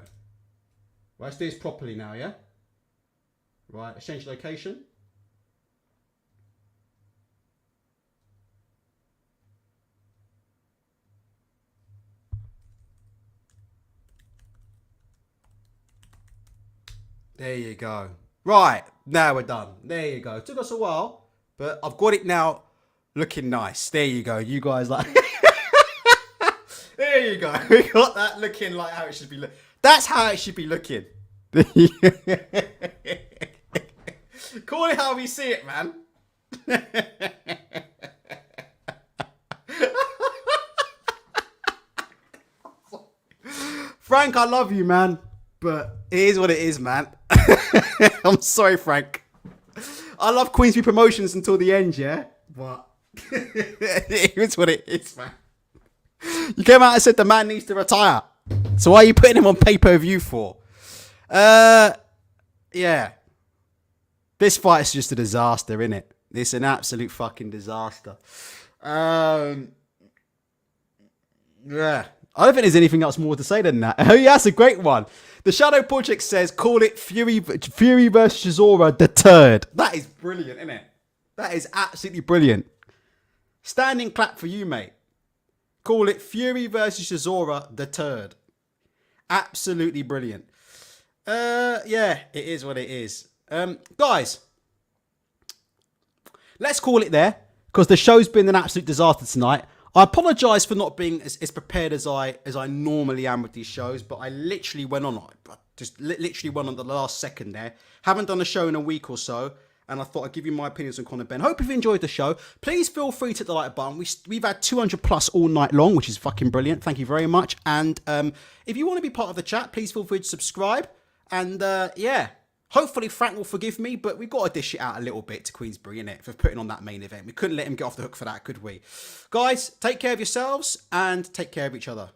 A: Right, let's do this properly now, yeah? Right, let's change location. There you go. Right, now we're done. There you go. Took us a while, but I've got it now looking nice. There you go. You guys like... There you go. We got that looking like how it should be looking. That's how it should be looking. Call it how we see it, man. Frank, I love you, man. But it is what it is, man. I'm sorry, Frank. I love Queensbury Promotions until the end, yeah? But it is what it is, man. You came out and said the man needs to retire. So why are you putting him on pay-per-view for? Yeah. This fight is just a disaster, isn't it? It's an absolute fucking disaster. Yeah. I don't think there's anything else more to say than that. Oh, yeah, that's a great one. The Shadow Project says, call it Fury versus Chisora deterred. That is brilliant, isn't it? That is absolutely brilliant. Standing clap for you, mate. Call it Fury versus Chisora deterred. Absolutely brilliant. Yeah, it is what it is. Guys, let's call it there, because the show's been an absolute disaster tonight. I apologise for not being as prepared as I normally am with these shows, but I literally went on. Literally went on the last second there. Haven't done a show in a week or so, and I thought I'd give you my opinions on Conor Benn. Hope you've enjoyed the show. Please feel free to hit the like button. We've had 200 plus all night long, which is fucking brilliant. Thank you very much. And if you want to be part of the chat, please feel free to subscribe. And yeah, Hopefully Frank will forgive me, but we've got to dish it out a little bit to Queensbury, innit, for putting on that main event. We couldn't let him get off the hook for that, could we? Guys, take care of yourselves and take care of each other.